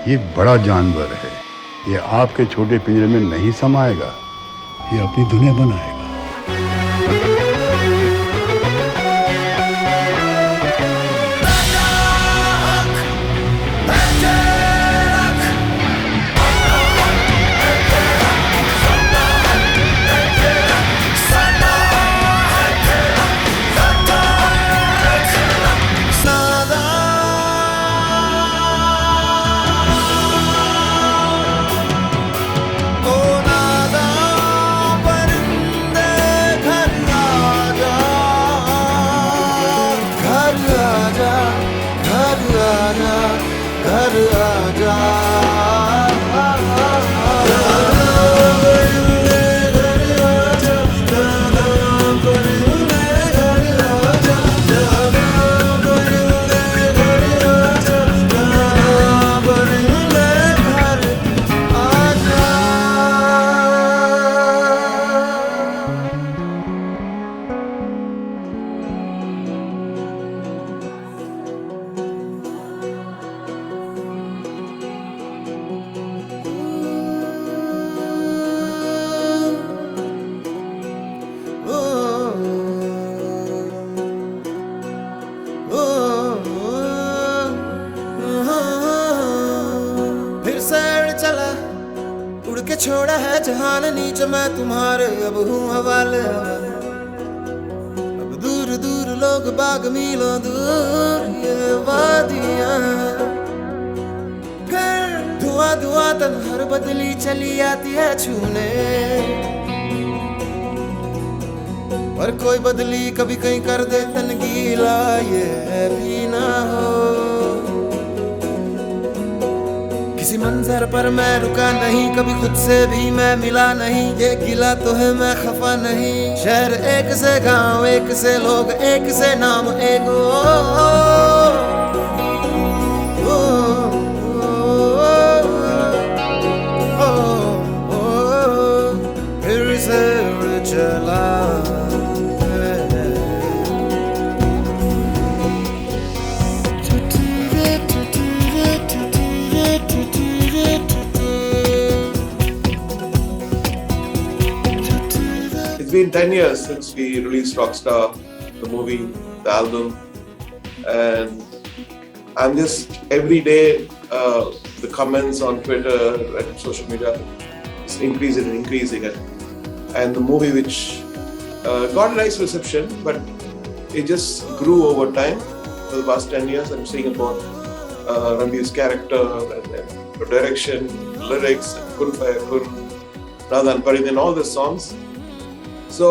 ये बड़ा जानवर है, ये आपके छोटे पिंजरे में नहीं समाएगा, ये अपनी दुनिया बनाएगा। छोड़ा है जहान नीचे मैं तुम्हारे अब हूँ हवाले। अब दूर दूर लोग बाग मीलों दूर ये वादियाँ, फिर धुआं धुआं तन्हार बदली चली आती है छूने, पर कोई बदली कभी कहीं कर दे तन गीला ये भी ना हो। किसी मंजर पर मैं रुका नहीं, कभी खुद से भी मैं मिला नहीं, ये गिला तो है मैं खफा नहीं। शहर एक से गांव एक से लोग एक से नाम एक फिर से उड़ चला It's been 10 years since we released Rockstar, the movie, the album, and I'm just every day the comments on Twitter and social media is increasing and increasing, and the movie which got a nice reception, but it just grew over time. For the past 10 years, I'm seeing about Ranbir's character and the direction, lyrics, Kun Fayakun, Radhan Parin, and all the songs. So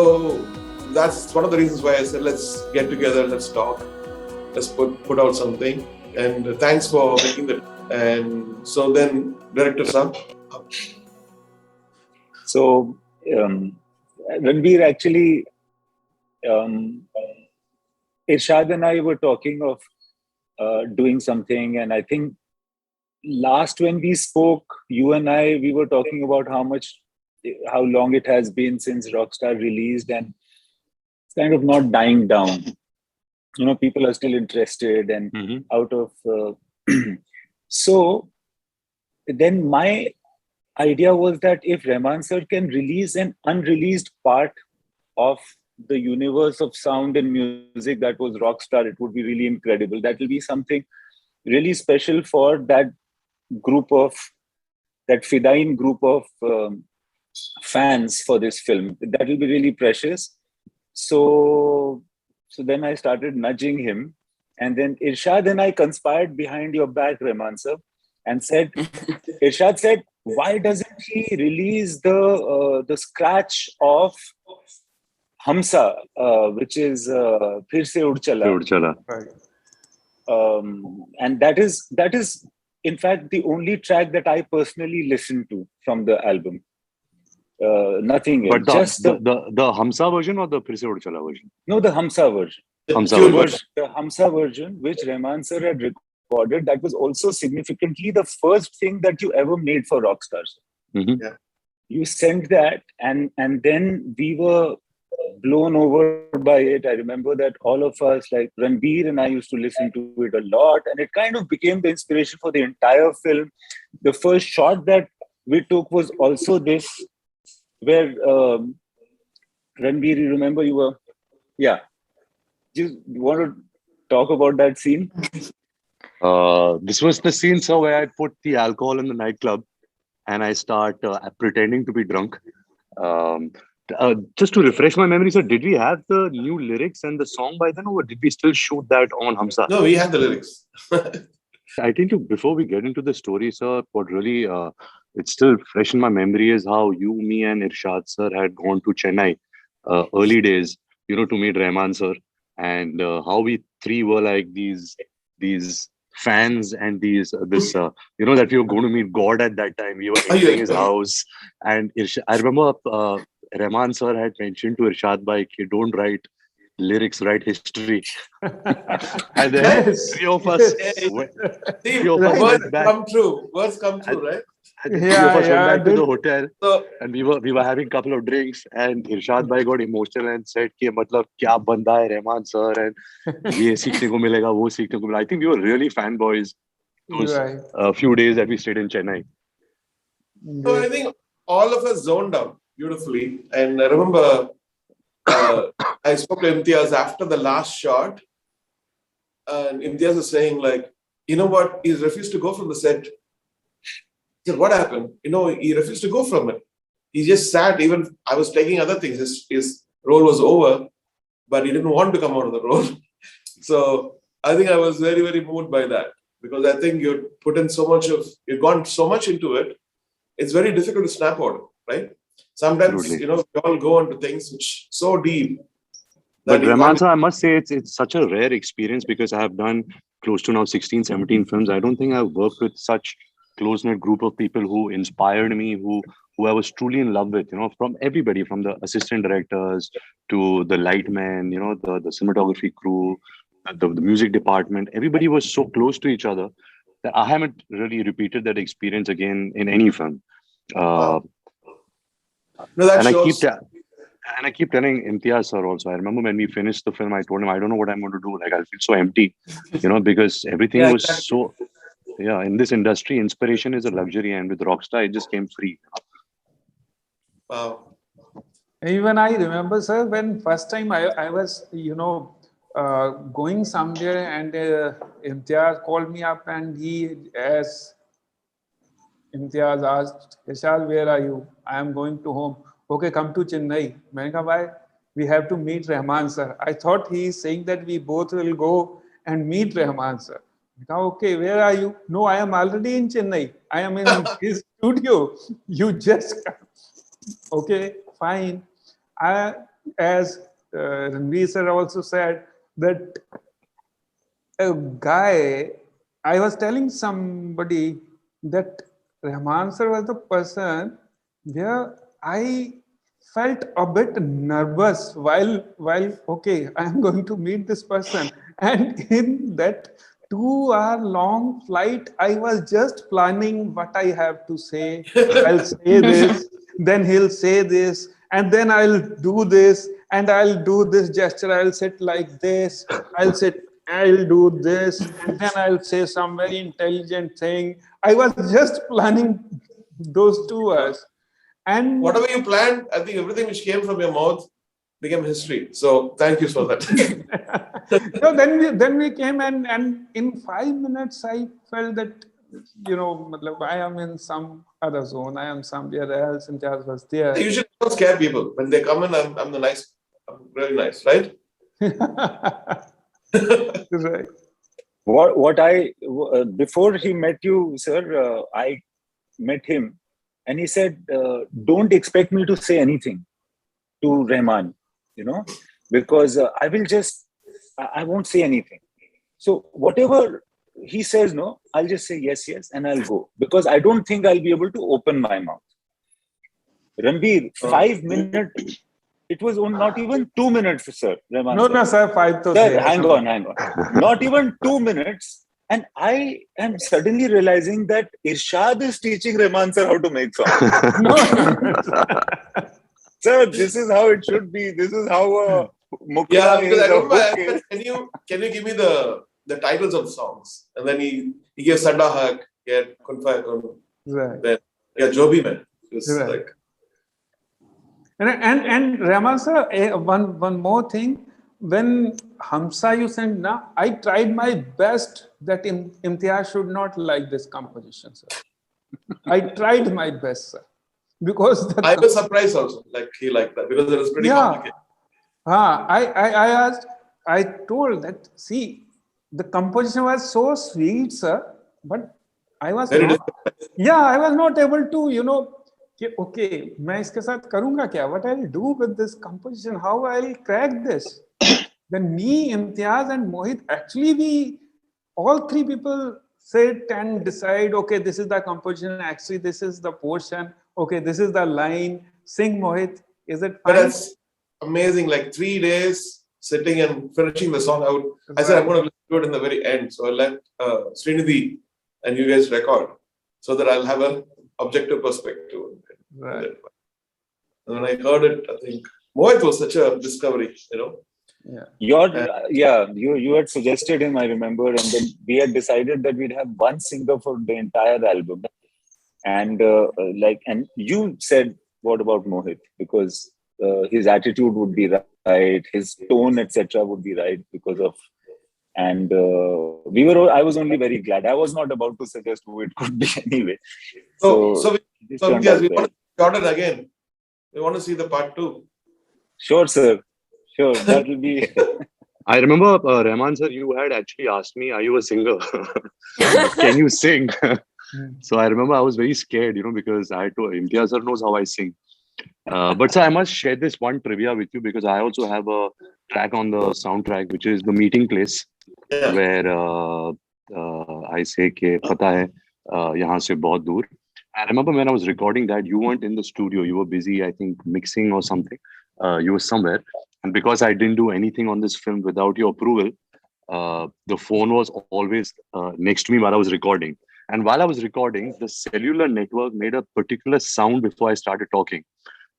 that's one of the reasons why I said, let's get together, let's talk, let's put out something. And thanks for making that. And so then, director Sam. So Ranbir actually, Irshad and I were talking of doing something, and I think last when we spoke, you and I, we were talking about how long it has been since Rockstar released, and it's kind of not dying down. You know, people are still interested and out of. So then my idea was that if Rahman sir can release an unreleased part of the universe of sound and music that was Rockstar, it would be really incredible. That will be something really special for that Fidain group of fans for this film. That will be really precious. So then I started nudging him, and then Irshad and I conspired behind your back, Rahman sir, and said, Irshad said, why doesn't he release the scratch of Hamsa, which is Phir Se Ud Chala. Right. And that is in fact the only track that I personally listened to from the album. Nothing else. But Just the Hamsa version or the Phir Se Ud Chala version? No, the Hamsa version. Hamsa version. The Hamsa version, which Rahman sir had recorded, that was also significantly the first thing that you ever made for Rockstar. Mm-hmm. Yeah. You sent that, and then we were blown over by it. I remember that all of us, like Ranbir and I, used to listen to it a lot, and it kind of became the inspiration for the entire film. The first shot that we took was also this, where Ranbir, you remember you were, yeah. You want to talk about that scene? This was the scene, sir, where I put the alcohol in the nightclub and I start pretending to be drunk. Just to refresh my memory, sir, did we have the new lyrics and the song by then, or did we still shoot that on Hamza? No, we had the lyrics. I think before we get into the story, sir, what really it's still fresh in my memory is how you, me, and Irshad sir had gone to Chennai early days, to meet Rahman sir, and how we three were like these fans and that we were going to meet God at that time. We were entering his house, and I remember Rahman sir had mentioned to Irshad bhai, don't write lyrics, write history. And then three of us went back. Words come true, right? And three of us went back to the hotel, and we were having a couple of drinks, and Irshad bhai got emotional and said कि मतलब क्या बंदा है Rahman sir, and ये सीखने को मिलेगा, वो सीखने को मिलेगा. I think we were really fanboys those few days that we stayed in Chennai. So I think all of us zoned out beautifully. And I remember I spoke to Imtiaz after the last shot, and Imtiaz was saying, like, you know what, he refused to go from the set. I said, what happened? He refused to go from it. He just sat. Even I was taking other things. His role was over, but he didn't want to come out of the role. So I think I was very, very moved by that, because I think you've gone so much into it. It's very difficult to snap out, right? Sometimes, we all go into things which so deep. But Rahman sir, I must say it's such a rare experience, because I have done close to now 16, 17 films. I don't think I've worked with such close-knit group of people who inspired me, who I was truly in love with, from everybody, from the assistant directors to the lightmen, the cinematography crew, the music department. Everybody was so close to each other that I haven't really repeated that experience again in any film. I keep telling Imtiaz sir also. I remember when we finished the film, I told him, I don't know what I'm going to do. Like, I'll feel so empty, because everything was so... Yeah, in this industry, inspiration is a luxury, and with Rockstar, it just came free. Wow. Even I remember, sir, when first time I was, going somewhere, and Imtiaz called me up, and Imtiaz asked, Irshad, where are you? I am going to home. Okay, come to Chennai. I said, why? We have to meet Rahman sir. I thought he is saying that we both will go and meet Rahman sir. Okay, where are you? No, I am already in Chennai. I am in his studio. You just come. Okay, fine. As Ranveer sir also said, that a guy, I was telling somebody that Rahman sir was the person where I felt a bit nervous while okay, I am going to meet this person. And in that 2-hour long flight, I was just planning what I have to say. I'll say this, then he'll say this, and then I'll do this, and I'll do this gesture. I'll sit like this. I'll do this, and then I'll say some very intelligent thing. I was just planning those 2 hours. And whatever you planned, I think everything which came from your mouth became history. So thank you for that. So then we came, and in 5 minutes I felt that I am in some other zone. I am somewhere else, and Imtiaz was there. You usually don't scare people when they come in. I'm really nice, right? Right. What I before he met you, sir, I met him, and he said, "Don't expect me to say anything to Rahman, because I won't say anything. So whatever he says, no, I'll just say yes, and I'll go, because I don't think I'll be able to open my mouth." Ranbir, 5 minutes. It was not even 2 minutes, sir. Rahman, No, sir, 5 to sir, hang on. Not even 2 minutes. And I am suddenly realizing that Irshad is teaching Rahman sir how to make songs. Sir, this is how it should be. This is how a mukra Yeah, because is, I a remember I hook is. said, can you give me the titles of the songs? And then he gave Sada Haq, he had Kun Faya Kun, Right. then Jo Bhi Main. It was Right. like, And Rahman sir, one more thing. When Hamsa you sent na, I tried my best that Imtiaz should not like this composition, sir. I tried my best, sir, because I was surprised also, like he liked that because it was pretty complicated. I asked, I told that, see, the composition was so sweet, sir, but I was Very not, I was not able to, कि okay, मैं इसके साथ करूँगा क्या? What I'll do with this composition? How I'll crack this? Then me, Imtiaz, and Mohit, actually we all three people sit and decide. Okay, this is the composition. Actually, this is the portion. Okay, this is the line. Sing, Mohit. Is it But fine? that's amazing. Like 3 days sitting and finishing the song out. I said I'm going to do it in the very end. So I'll let Srinidhi and you guys record so that I'll have an objective perspective. Right. And when I heard it, I think Mohit was such a discovery, You had suggested him, I remember, and then we had decided that we'd have one singer for the entire album. And and you said, what about Mohit? Because his attitude would be right, his tone, etc., would be right because of. And I was only very glad. I was not about to suggest who it could be anyway. So we want to record it again. We want to see the part 2. Sure, sir. Sure, that will be. I remember, Rahman sir, you had actually asked me, are you a singer? Can you sing? So I remember I was very scared, because I had to, Imtiaz sir knows how I sing. But sir, I must share this one trivia with you because I also have a track on the soundtrack, which is The Meeting Place, where I say ke pata hai, yahan se bahut dur. I remember when I was recording that, you weren't in the studio. You were busy, I think, mixing or something. You were somewhere. And because I didn't do anything on this film without your approval, the phone was always next to me while I was recording. And while I was recording, the cellular network made a particular sound before I started talking.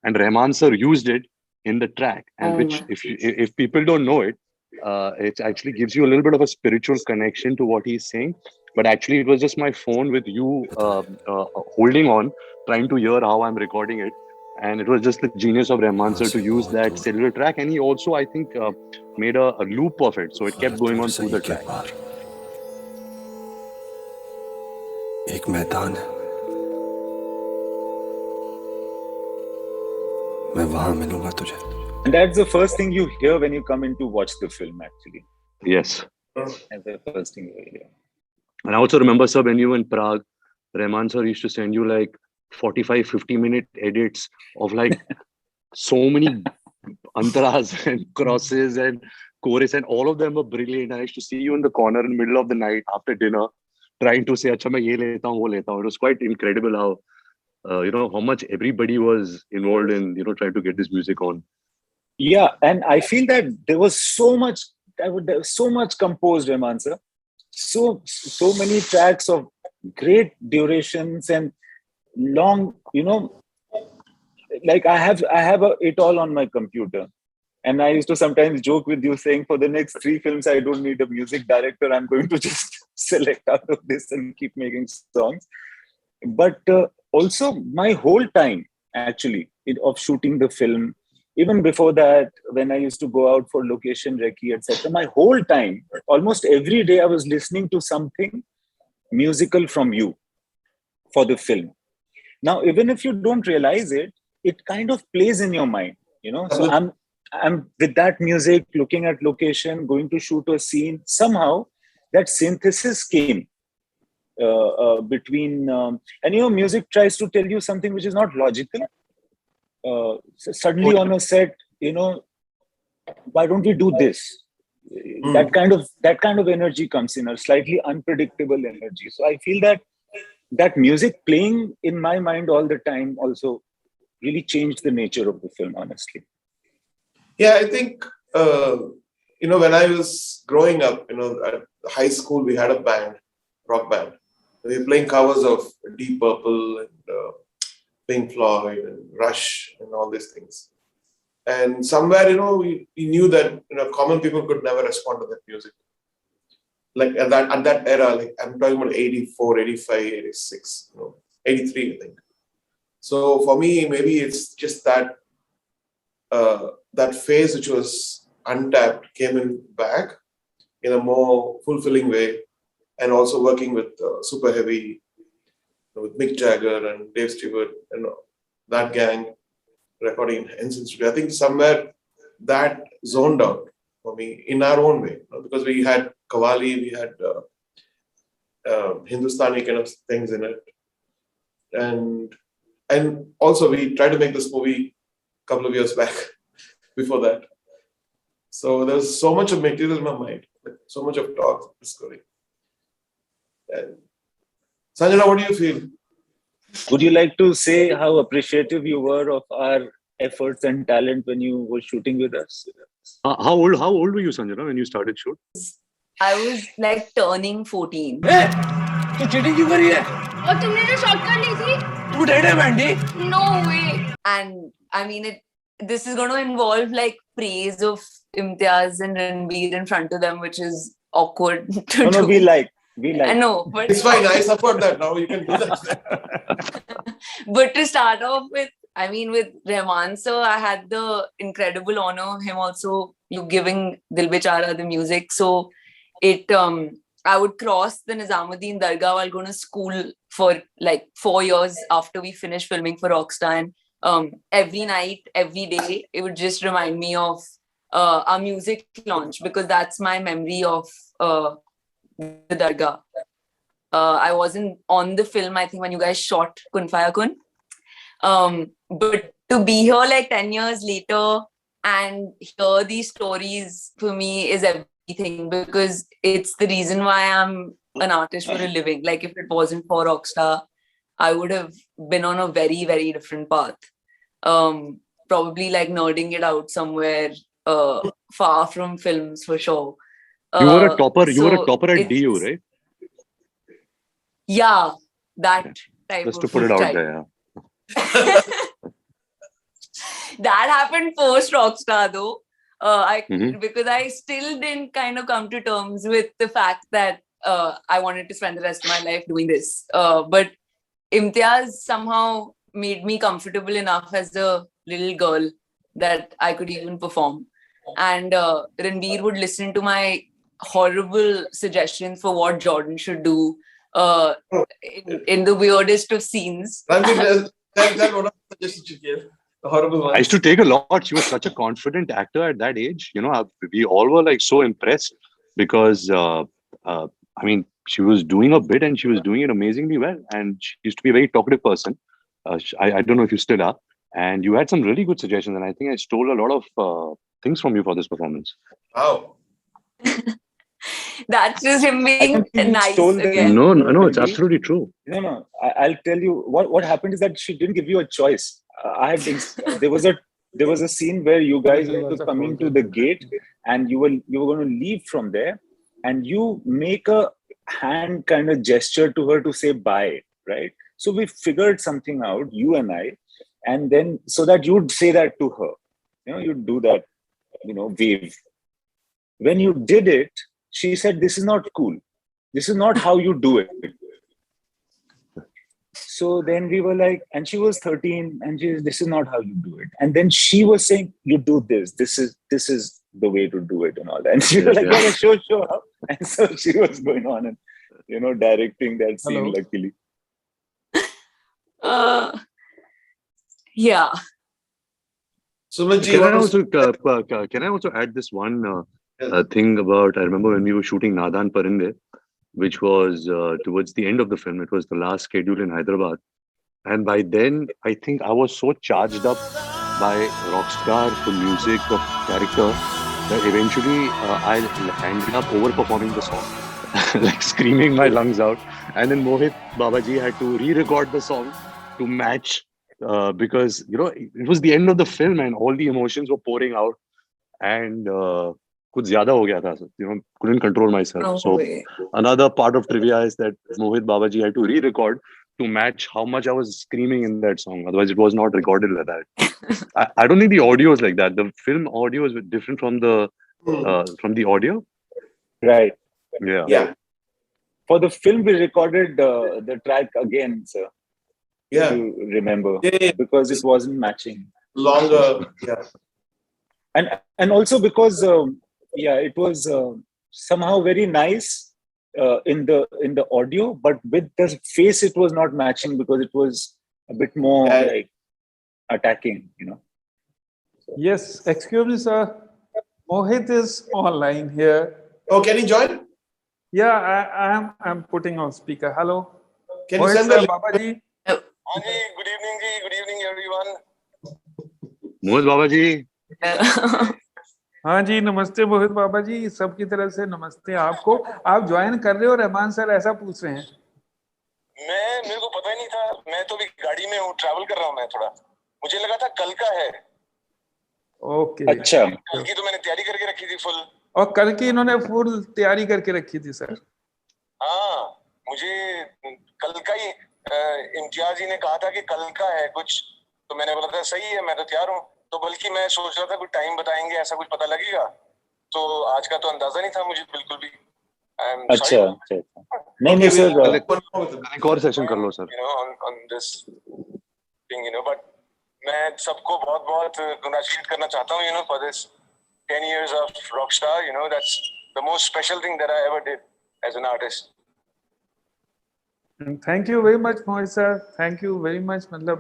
And Rahman sir used it in the track. And which, if people don't know it, it actually gives you a little bit of a spiritual connection to what he's saying. But actually, it was just my phone with you holding on, trying to hear how I'm recording it. And it was just the genius of Rahman sir to use that cellular track. And he also, I think, made a loop of it. So it kept going on through the track. एक मैदान है, मैं वहां मिलूंगा तुझे. And that's the first thing you hear when you come in to watch the film, actually. Yes. That's the first thing you hear. And I also remember, sir, when you were in Prague, Rahman sir used to send you like 45-50-minute edits of like so many antaras and crosses and chorus, and all of them were brilliant. I used to see you in the corner in the middle of the night after dinner, trying to say, "Acha, main ye leta hu, wo leta hu." It was quite incredible how, how much everybody was involved in, trying to get this music on. Yeah, and I feel that there was so much composed, Rahman sir. So many tracks of great durations and long, like I have it all on my computer. And I used to sometimes joke with you saying, for the next 3 films, I don't need a music director. I'm going to just select out of this and keep making songs. But also my whole time, actually, of shooting the film, even before that, when I used to go out for location recce, etc., my whole time, almost every day, I was listening to something musical from you for the film. Now, even if you don't realize it, it kind of plays in your mind, So I'm with that music, looking at location, going to shoot a scene. Somehow, that synthesis came between, music tries to tell you something which is not logical. Suddenly on a set, why don't we do this? That kind of energy comes in, a slightly unpredictable energy. So I feel that music playing in my mind all the time also really changed the nature of the film, honestly. Yeah, I think, when I was growing up, at high school, we had a band, rock band. We were playing covers of Deep Purple and Pink Floyd and Rush and all these things. And somewhere, we knew that common people could never respond to that music. Like at that era, like I'm talking about 84, 85, 86, 83, I think. So for me, maybe it's just that that phase which was untapped came in back in a more fulfilling way, and also working with Super Heavy, with Mick Jagger and Dave Stewart and that gang recording in Henson Studio. I think somewhere that zoned out for me in our own way, because we had Qawwali, we had Hindustani kind of things in it, and also we tried to make this movie a couple of years back before that. So there's so much of material in my mind, like so much of talk, discovery. And Sanjana, what do you feel? Would you like to say how appreciative you were of our efforts and talent when you were shooting with us? How old were you, Sanjana, when you started shoot? I was like turning 14. तू cheating क्यों करी है? और तुमने जो shortcut ली थी? तू डेढ़ है bandy? No way. And I mean, this is going to involve like praise of Imtiaz and Ranbir in front of them, which is awkward to do. No, we like. I know, but It's fine. I support that. Now you can do that. But to start off with, I mean, with Rahman sir, I had the incredible honor of him also giving Dil Bechara the music. So I would cross the Nizamuddin Dargah while going to school for like 4 years after we finished filming for Rockstar. And every night, every day, it would just remind me of our music launch, because that's my memory of the Dargah. I wasn't on the film, I think, when you guys shot Kun Faya Kun. But to be here like 10 years later and hear these stories for me is everything, because it's the reason why I'm an artist for a living. Like if it wasn't for Rockstar, I would have been on a very, very different path. Probably like nerding it out somewhere far from films for sure. You were a topper. You were a topper at DU, right? Yeah, that type Just of to put it out type. there. Yeah. That happened post Rockstar though. Mhm. Because I still didn't kind of come to terms with the fact that I wanted to spend the rest of my life doing this. But Imtiaz somehow made me comfortable enough as a little girl that I could even perform. And Ranbir would listen to my horrible suggestions for what Jordan should do in the weirdest of scenes. Ranbir, tell what suggestions you gave. The horrible one. I used to take a lot. She was such a confident actor at that age. We all were like so impressed because, I mean, she was doing a bit and she was doing it amazingly well. And she used to be a very talkative person. I don't know if you still are. And you had some really good suggestions. And I think I stole a lot of things from you for this performance. Wow. That's just him being think he nice stole them. again. No, it's absolutely true. No. I'll tell you what happened is that she didn't give you a choice. There was a scene where you guys were coming to the gate and you were going to leave from there, and you make a hand kind of gesture to her to say bye, right? So we figured something out, you and I, and then so that you'd say that to her, you'd do that, wave. When you did it, she said, "This is not cool. This is not how you do it." So then we were like, and she was 13, and this is not how you do it. And then she was saying, "You do this. This is the way to do it," and all that. And she was like, "Yeah, sure." And so she was going on and directing that scene. Hello. Luckily, Yeah. Sumanji, Can I also add this one thing about, I remember when we were shooting Nadan Parinde, which was towards the end of the film. It was the last schedule in Hyderabad. And by then, I think I was so charged up by Rockstar, the music, the character, that eventually I ended up overperforming the song, like screaming my lungs out. And then Mohit Babaji had to re-record the song to match because, it was the end of the film and all the emotions were pouring out. And kuch zyada ho gaya tha, couldn't control myself. No so way. another part of trivia is that Mohit Babaji had to re-record to match how much I was screaming in that song. Otherwise, it was not recorded like that. I don't think the audio is like that. The film audio is different from the audio. Right. Yeah. Yeah. For the film, we recorded the track again, sir. Yeah. If you remember, Yeah. because it wasn't matching. Longer. Yeah. And also because it was somehow very nice in the audio, but with the face it was not matching because it was a bit more like attacking, you know. Yes, excuse me, sir. Mohit is online here. Oh, can he join? Yeah, I'm putting on speaker. Hello. Can you Mohit send sir, the Baba ji. Good evening everyone. Mohit Baba ji. हाँ जी, नमस्ते मोहित बाबा जी, सबकी तरफ से नमस्ते आपको। आप join कर रहे हो रहमान सर, ऐसा पूछ रहे हैं। मेरे को पता ही नहीं था, मैं तो अभी गाड़ी में हूँ, ट्रैवल कर रहा हूँ मैं थोड़ा। मुझे लगा था कल का है। ओके। अच्छा। कल की तो मैंने तैयारी करके रखी थी फुल। और कल की इन्होंने फुल तैयारी करके रखी थी सर। हाँ, मुझे कल का ही इम्तियाज जी ने कहा था कि कल का है कुछ, तो मैंने बोला था सही है, मैं तो तैयार हूँ। तो बल्कि मैं सोच रहा था कुछ टाइम बताएंगे, ऐसा कुछ पता लगेगा, तो आज का तो अंदाजा नहीं था मुझे बिल्कुल भी। अच्छा। नहीं सर, एक और सेशन कर लो sir. on this thing, but मैं सबको बहुत congratulate करना चाहता हूँ, for this 10 years of Rockstar. That's the most special thing that I ever did as an artist. Thank you very much, Mohit sir. Thank you very much. मतलब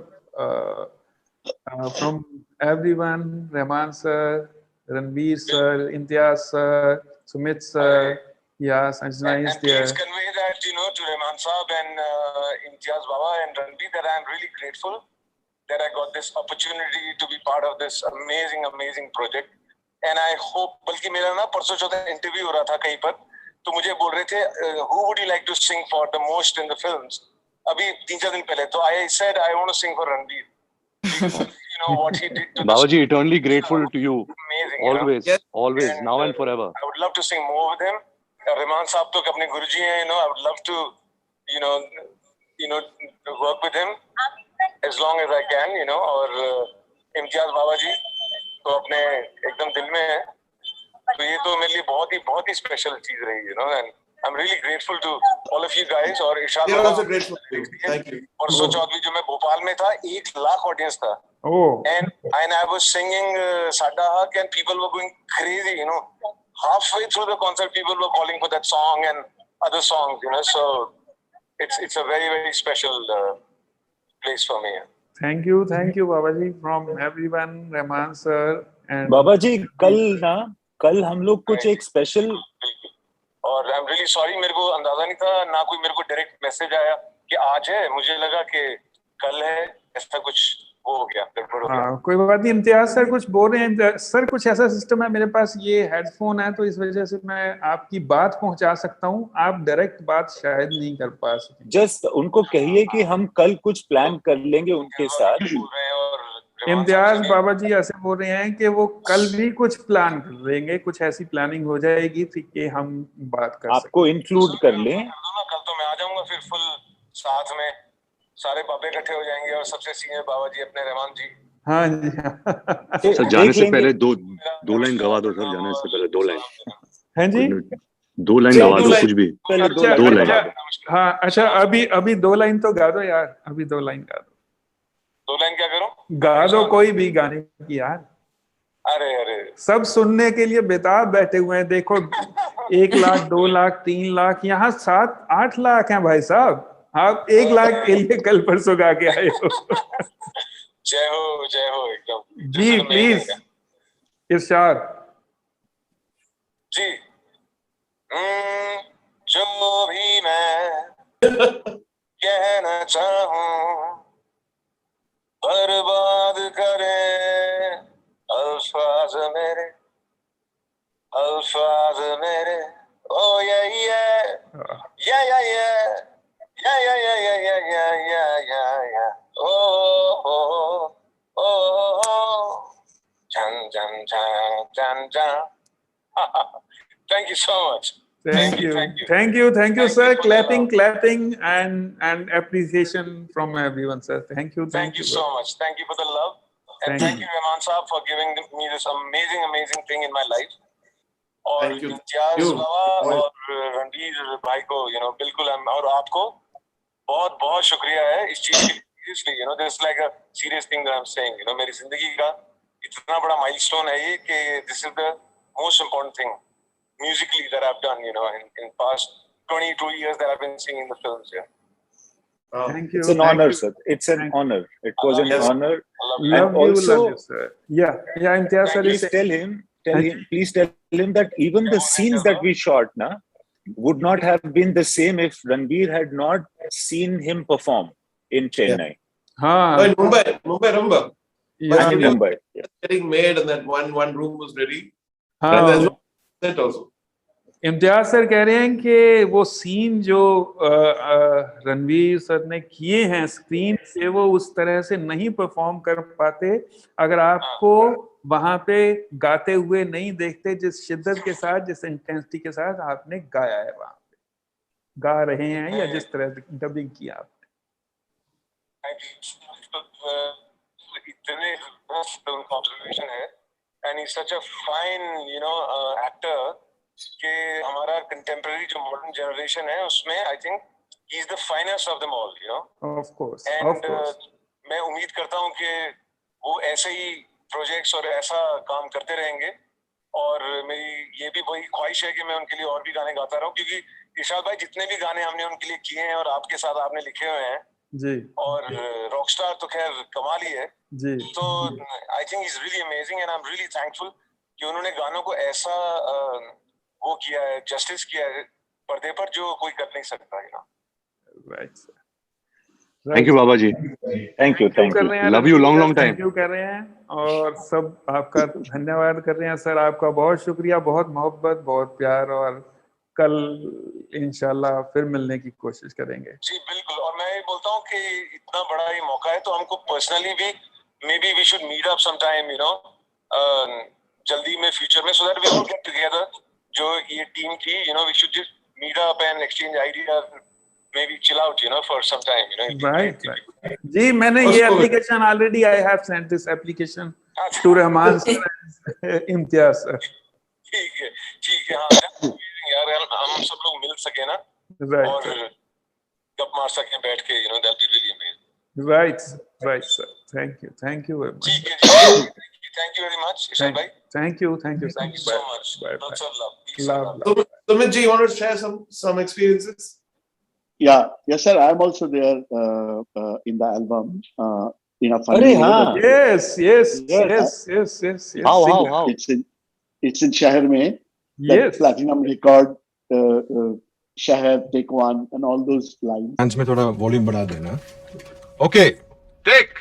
from everyone, Rahman sir, Ranveer sir, Imtiaz sir, Sumit sir, yeah, Sanjana is there. Please convey that, to Rahman Saab and Imtiaz Baba and Ranveer, that I'm really grateful that I got this opportunity to be part of this amazing project. And I hope, बल्कि मेरा ना परसों चौथा interview हो रहा था कहीं पर, तो मुझे बोल रहे थे who would you like to sing for the most in the films? अभी 3-4 दिन पहले, तो I said I want to sing for Ranveer. What he did to Babaji, eternally grateful to you. Amazing. Always, always, and, now and forever. I would love to sing more with him. Rahman Saab to अपने गुरुजी हैं, I would love to, work with him as long as I can, और इम्तियाज बाबा जी तो अपने एकदम दिल में है, तो ये तो मेरे लिए बहुत ही स्पेशल चीज रही, and I'm really grateful to all of you guys. और इरशाद also grateful to you. Thank you. परसों चौथ जो मैं भोपाल में था, 1 लाख ऑडियंस था. Oh. And I was singing Sada Haq and people were going crazy, halfway through the concert people were calling for that song and other songs, so it's a very special place for me. Thank you Baba ji, from everyone, Rahman sir and बाबा जी कल हम लोग कुछ एक special, और I am really sorry, मेरे को अंदाजा नहीं था, ना कोई मेरे को डायरेक्ट मैसेज आया कि आज है, मुझे लगा कि कल है, ऐसा कुछ वो हो गया, गड़बड़ हो गया। कोई बात नहीं। इम्तियाज सर कुछ बोल रहे हैं सर, कुछ ऐसा सिस्टम है, मेरे पास ये हेडफोन है तो इस वजह से मैं आपकी बात पहुंचा सकता हूं, आप डायरेक्ट बात शायद नहीं कर पा सकते। जस्ट उनको कहिए कि हम कल कुछ प्लान कर लेंगे उनके साथ। इम्तियाज बाबा जी ऐसे बोल रहे हैं कि वो कल भी कुछ प्लान कर लेंगे, कुछ ऐसी प्लानिंग हो जाएगी कि हम बात कर आपको इंक्लूड कर लें। कल तो मैं आ जाऊंगा फिर फुल साथ में, सारे बाबे इकट्ठे हो जाएंगे और सबसे सीनियर बाबा जी अपने रहमान जी। हाँ जी। सर जाने से पहले दो लाइन गवा दो सर, जाने से पहले 2 लाइन। हाँ जी, 2 लाइन गवा दो, कुछ भी 2 लाइन। हाँ अच्छा, अभी 2 लाइन तो गा दो यार, अभी 2 लाइन गा दो। 2 लाइन क्या करूं? गा दो कोई भी गाने की यार। अरे सब सुनने के लिए बेताब बैठे हुए हैं, देखो 1 लाख 2 लाख 3 लाख, यहाँ 7-8 लाख हैं भाई साहब, आप 1 लाख के लिए कल परसों गा के आए हो। जय हो एकदम जी प्लीज इरशाद जी। जो भी मैं कहना चाहूं बर्बाद करे अल्फाज मेरे, ओ या Jan. Thank you so much. Thank you, Thank you. thank you, Thank you sir. for the Clapping, love. clapping, and appreciation from everyone, sir. Thank you, Thank you so much. Thank you for the love. And Thank thank you. you, Rahman Saab, for giving me this amazing thing in my life. और Thank you. Imtiaz You. बाबा और रणवीर भाई को बिल्कुल और आपको बहुत बहुत शुक्रिया है इस चीज के लिए. Seriously, this is like a serious thing that I'm saying. मेरी जिंदगी का इतना बड़ा milestone है ये कि this is the most important thing musically that I've done, in past 22 years that I've been singing the films. Yeah. Thank you. It's an thank honor, you. sir. It's an honor. It was an Yes. honor. Love And you, also, love you, sir. Yeah, Imtiaz sir please is tell him, please tell him that even the scenes that we shot would not have been the same if Ranbir had not seen him perform in Chennai. Oh, in Mumbai, remember? Yeah. In Mumbai. Getting made and that one room was ready. हाँ, And there's one set also. Imtiaz sir कह रहे हैं कि वो scene जो Ranveer sir ने किए हैं स्क्रीन पे वो उस तरह से नहीं परफॉर्म कर पाते अगर आपको वहां पे गाते हुए नहीं देखते जिस शिद्दत के साथ जिस इंटेंसिटी के साथ आपने गाया है वहां पे गा रहे हैं या जिस तरह डबिंग किया आपने. इतने ऑब्जर्वेशन है and he's such a fine actor कि हमारा contemporary जो modern generation है उसमें I think he's the finest of them all, Of course, and of course. मैं उम्मीद करता हूँ कि वो ऐसे ही प्रोजेक्ट्स और ऐसा काम करते रहेंगे और मेरी ये भी वही ख्वाहिश है कि मैं उनके लिए और भी गाने गाता रहूं क्योंकि इरशाद भाई जितने भी गाने हमने उनके लिए किए हैं और आपके साथ आपने लिखे हुए हैं जी और रॉकस्टार तो खैर कमाल ही है जी तो I think is really amazing and I am really thankful कि उन्होंने गानों को ऐसा वो किया है जस्टिस किया है पर्दे पर जो कोई कर नहीं सकता है ना. Right sir. Thank you, Baba ji. Thank you. Thank you. Love you long time. Thank you कर रहे हैं और सब आपका धन्यवाद कर रहे हैं सर. आपका बहुत शुक्रिया, बहुत मोहब्बत, बहुत प्यार और कल इंशाल्लाह फिर मिलने की कोशिश करेंगे. जी बिल्कुल. और मैं ये बोलता हूँ कि इतना बड़ा ये मौका है तो हमको पर्सनली भी maybe we should meet up some time जल्दी में फ्यूचर में so that we all get together. जो ये टीम थी we should just meet up and exchange ideas maybe chill out for some time right. जी मैंने ये application already I have sent this application to Rahman sir Imtiaz sir. ठीक है. हाँ यार हम सब लोग मिल सके ना और गप मार सके बैठ के that'll be really amazing. right sir. thank you very much. ठीक है. Thank you very much Ishaq bhai. Thank you so much. Bye. Lots of love. So, Sumit ji, you want to share some experiences? Yeah, yes, sir. I'm also there in the album in a funny way. Yes. How? It's in Shahar Mein. Yes. Platinum record, Shahar, Take One, and all those lines. Dance में थोड़ा volume बढ़ा देना. Okay, take.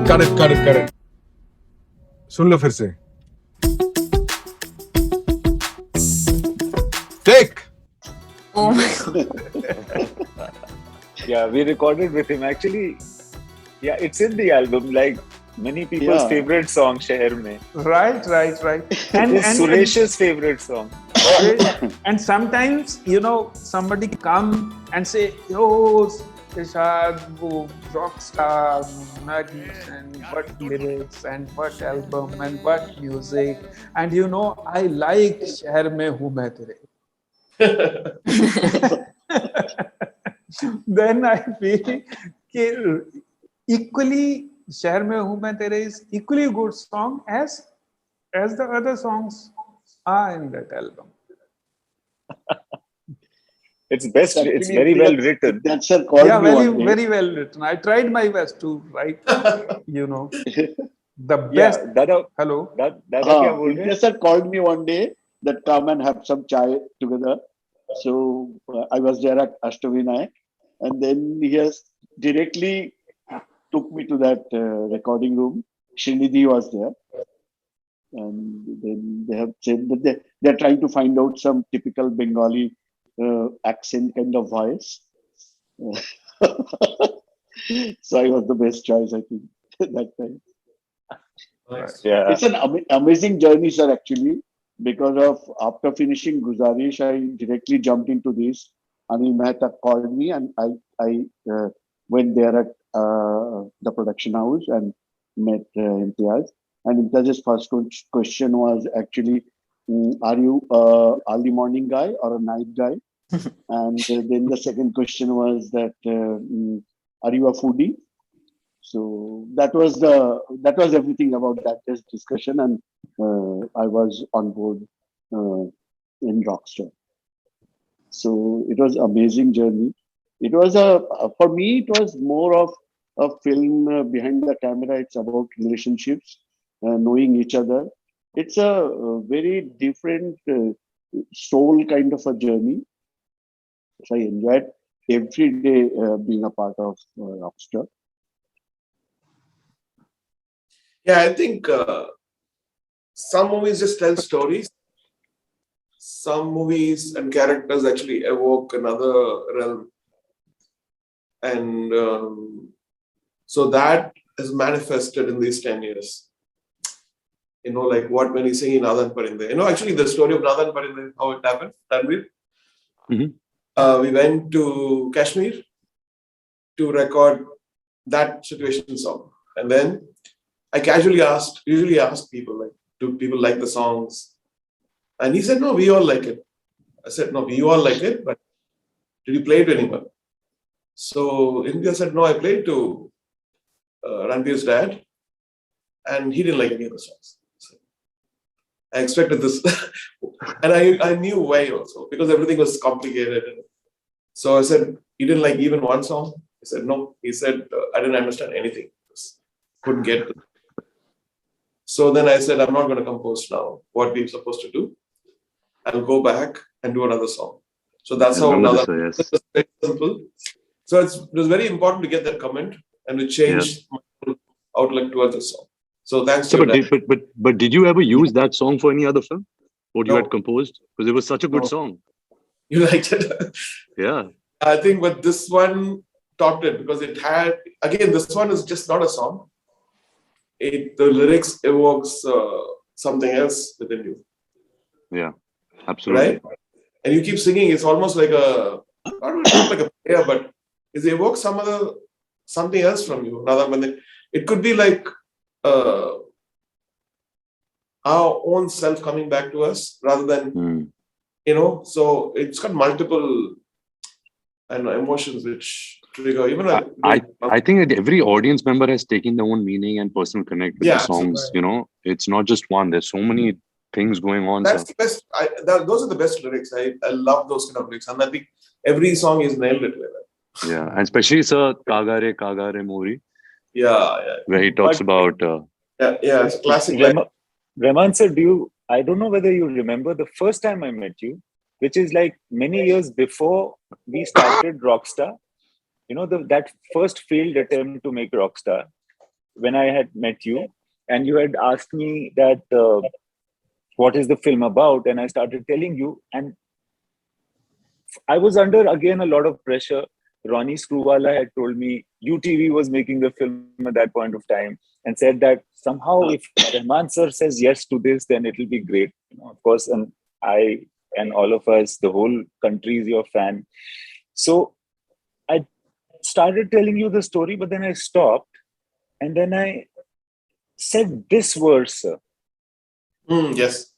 Cut it. सुन लो फिर से. Take. Oh my God. Yeah, we recorded with him. Actually, yeah, it's in the album. Like many people's favorite song, Sheher Mein. Right. And Suresh's favorite song. And sometimes, somebody come and say, "Yo, Irshad, rockstar, magician, what lyrics and what album and what music." And I like Sheher Mein Hu Main Tere. Then I feel equally Sheher Mein Hu Main Tere is equally a good song as the other songs are in that album. It's best. It's very well written. That's sir called me one day. Very well written. I tried my best to write, the best. Yeah, Dada. Hello. Dada kya bol rahe? Yes, sir called me one day that come and have some chai together. So I was there at Ashtavinayak, and then he has directly took me to that recording room. Srinidhi was there, and then they have said that they're trying to find out some typical Bengali accent kind of voice. So I was the best choice, I think, that time. Nice. Yeah. It's an amazing journey, sir, actually. Because of after finishing Guzarish, I directly jumped into this. Anil Mehta called me and I went there at the production house and met Imtiaz. And Imtiaz's first question was actually, are you a early morning guy or a night guy? And then the second question was that, are you a foodie? So that was everything about that discussion, and I was on board in Rockstar. So it was amazing journey. It was for me it was more of a film behind the camera. It's about relationships, knowing each other. It's a very different soul kind of a journey. So I enjoyed every day being a part of Rockstar. Yeah, I think some movies just tell stories. Some movies and characters actually evoke another realm. And so that is manifested in these 10 years. You know, like what when he's singing Nadan Parinde. You know, actually the story of Nadan Parinde, how it happened, Tanvir. We went to Kashmir to record that situation song. And then I usually ask people, like, do people like the songs? And he said, no, we all like it. I said, no, we all like it, but did you play it to anyone? So India said, no, I played to Ranbir's dad, and he didn't like any of the songs. So I expected this. And I knew why also, because everything was complicated. So I said, you didn't like even one song? He said, no. He said, I didn't understand anything. Couldn't get it. So then I said, I'm not going to compose now what we're supposed to do. I'll go back and do another song. So that's how another. Yes. It was very simple. So it was very important to get that comment and to change my outlook towards the song. So thanks to but did you ever use that song for any other film? What you had composed? Because it was such a good song. You liked it? Yeah. I think, but this one topped it because it had, again, this one is just not a song. The lyrics evokes something else within you. Yeah, absolutely. Right? And you keep singing. It's almost like not like a prayer, but it evokes something else from you. It could be like our own self coming back to us rather than, you know. So it's got multiple emotions which trigger. Even I think that every audience member has taken their own meaning and personal connect with the songs. Absolutely. You know, it's not just one. There's so many things going on. That's the best. Those are the best lyrics. I love those kind of lyrics, and I think every song is nailed it like that. Yeah, and especially Sir Kagare Mori. Yeah. Where he talks about. It's a classic. Rahman sir, I don't know whether you remember the first time I met you, which is like many years before we started Rockstar. You know, that first failed attempt to make Rockstar, when I had met you, and you had asked me that what is the film about, and I started telling you, and I was under again a lot of pressure. Ronnie Screwvala had told me UTV was making the film at that point of time, and said that somehow if Rahman sir says yes to this, then it will be great. You know, of course, and I and all of us, the whole country is your fan. So I started telling you the story, but then I stopped, and then I said this verse, sir. Yes.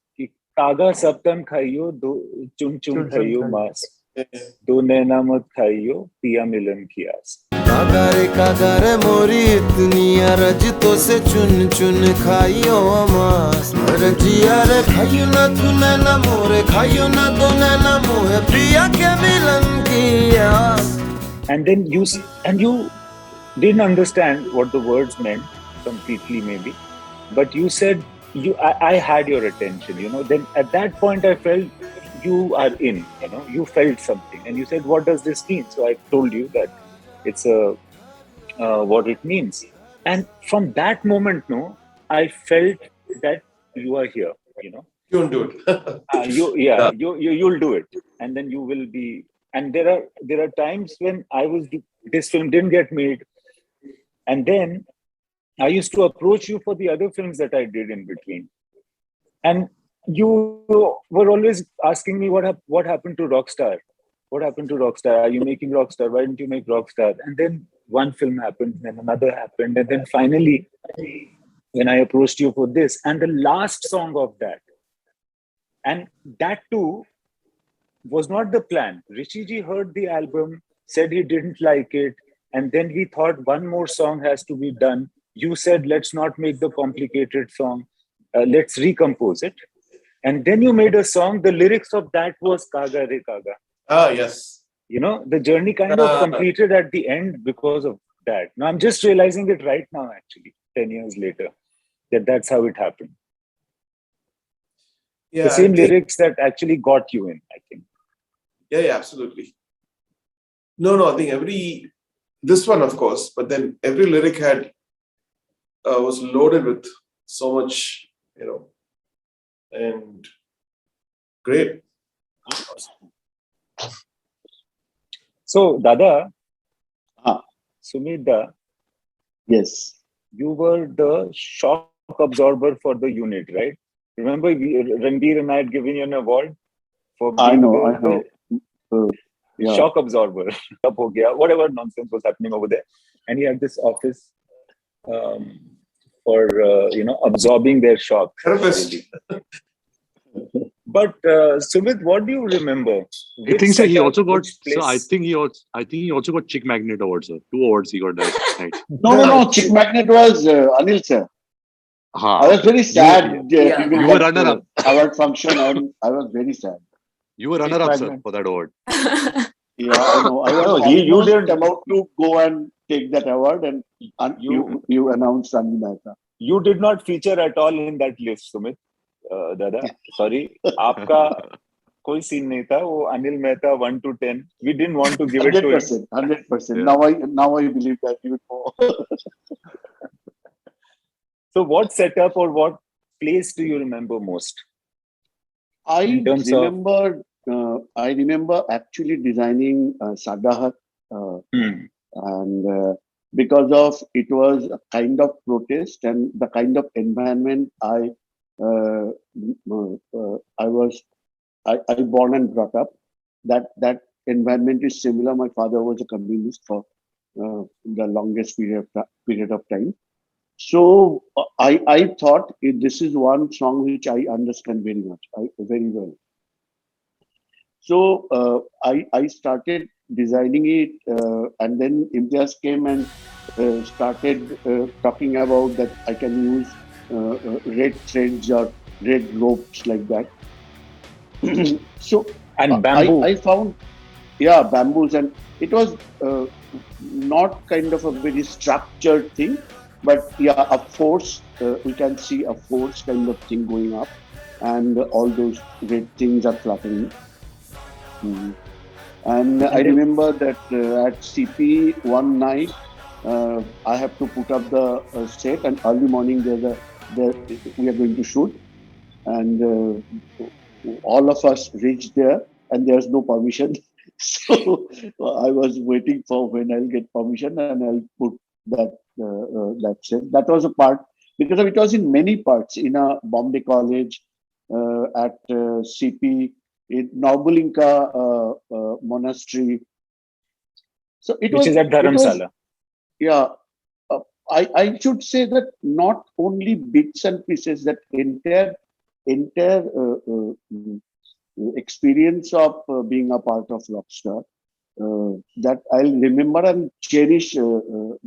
Kaga saptan khaiyo, do chum chum khaiyo mas. Do naina mat khaiyo, piya milan ki aas. कागारे मोरी इतनी रजतों से चुन चुन खाइयो अमास रजिया रे खाइयो ना तूने ना मोरे खाइयो ना तूने ना मोहे प्रिया के मिलन की आस. And then you didn't understand what the words meant completely, maybe, but you said I had your attention. You know, then at that point I felt you are in. You know, you felt something, and you said, "What does this mean?" So I told you that it's what it means, and from that moment, I felt that you are here. You know, you'll do it. You'll do it, and then you will be. And there are times when this film didn't get made, and then I used to approach you for the other films that I did in between. And you were always asking me what happened to Rockstar? What happened to Rockstar? Are you making Rockstar? Why didn't you make Rockstar? And then one film happened, then another happened. And then finally, when I approached you for this, and the last song of that, and that too was not the plan. Rishi ji heard the album, said he didn't like it, and then we thought one more song has to be done. You said, let's not make the complicated song, let's recompose it. And then you made a song, the lyrics of that was Kaga Re Kaga. Ah, yes. You know, the journey kind of completed at the end because of that. Now I'm just realizing it right now, actually, 10 years later, that that's how it happened. Yeah, The same lyrics that actually got you in, I think. Yeah, absolutely. No, I think this one, of course, but then every lyric was loaded with so much, and great. So, Dada, Ah. Sumit, Yes. you were the shock absorber for the unit, right? Remember, Ranbir and I had given you an award for being I know. Yeah. shock absorber. Up ho gaya, whatever nonsense was happening over there. And he had this office for, absorbing their shock. Therapist. But Sumit, what do you remember? I think so. He setup, also got. which So I place? think he also got Chick Magnet Award, sir. 2 awards he got that night. No. Chick Magnet was Anil sir. I was very sad Yeah. during You were that, runner-up. award function, and I was very sad. You were runner-up, sir, Magnet. for that award. Yeah, I know. I was you almost didn't- about to go and take that award, and you announced Sanjay Mehta. You did not feature at all in that list, Sumit. Dada, sorry. आपका कोई scene नहीं था. वो Anil Mehta 1 to 10. We didn't want to give it to him. 100%. Yeah. Now I believe that you know. So, what setup or what place do you remember most? I In terms of- remember actually designing Sagahat, and because of it was a kind of protest and the kind of environment I born and brought up. That environment is similar. My father was a communist for the longest period of time. So I thought this is one song which I understand very much, very well. So I started designing it, and then Imtiaz came and started talking about that I can use red threads or red ropes like that. So And bamboo. I found, yeah, bamboos, and it was not kind of a very structured thing, but yeah, a force. We can see a force kind of thing going up, and all those red things are flapping. And I remember that at CP one night, I have to put up the set, and early morning we are going to shoot, and all of us reached there, and there's no permission. So I was waiting for when I'll get permission, and I'll put that set. That was a part, because it was in many parts, in a Bombay College, at CP, in Naubulinka Monastery. So it Which was, is at Dharamsala. yeah. I should say that not only bits and pieces, that entire experience of being a part of Rockstar, that I'll remember and cherish till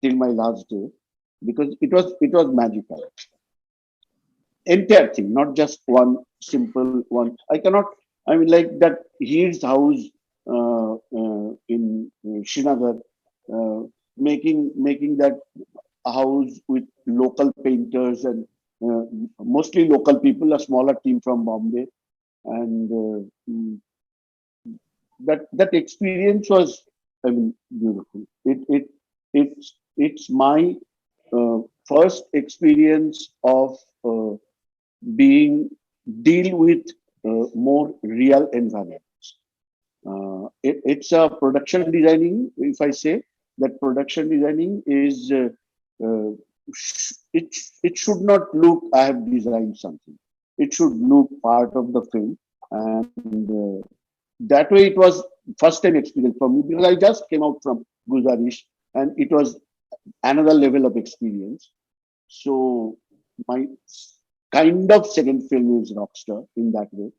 my last day, because it was magical. Entire thing, not just one simple one. I mean, like that his house in Srinagar, making that house with local painters and mostly local people, a smaller team from Bombay, and that experience was, I mean, beautiful. It's my first experience of deal with more real environments. It's a production designing. If I say that production designing is it should not look I have designed something. It should look part of the film, and that way it was first time experience for me, because I just came out from Guzarish, and it was another level of experience. So my kind of second film is Rockstar in that way,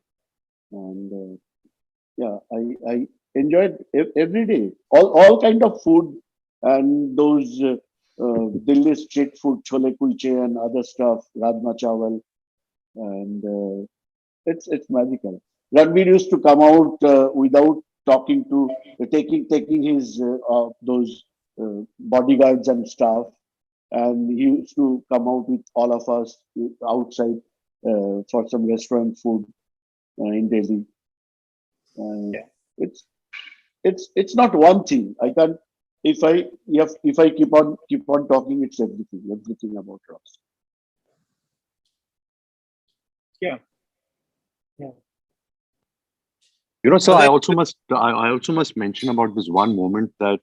and yeah, I enjoyed every day all kind of food, and those Delhi street food, chole kulche and other stuff, rajma chawal, and it's magical. Ranveer used to come out without talking to, taking his those bodyguards and stuff, and he used to come out with all of us outside for some restaurant food in Delhi. Yeah. It's not one thing. I can if I keep on talking, it's everything about Rockstar. Yeah. So I also must mention about this one moment that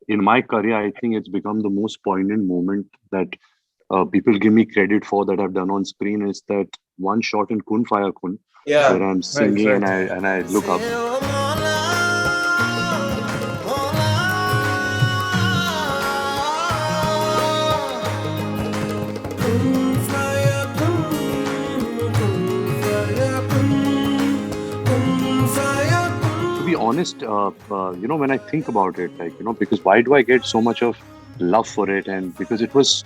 in my career, I think it's become the most poignant moment that people give me credit for that I've done on screen, is that one shot in Kun Faya Kun, Yeah. where I'm singing right. and I look up. To be honest, when I think about it, because why do I get so much of love for it? And because it was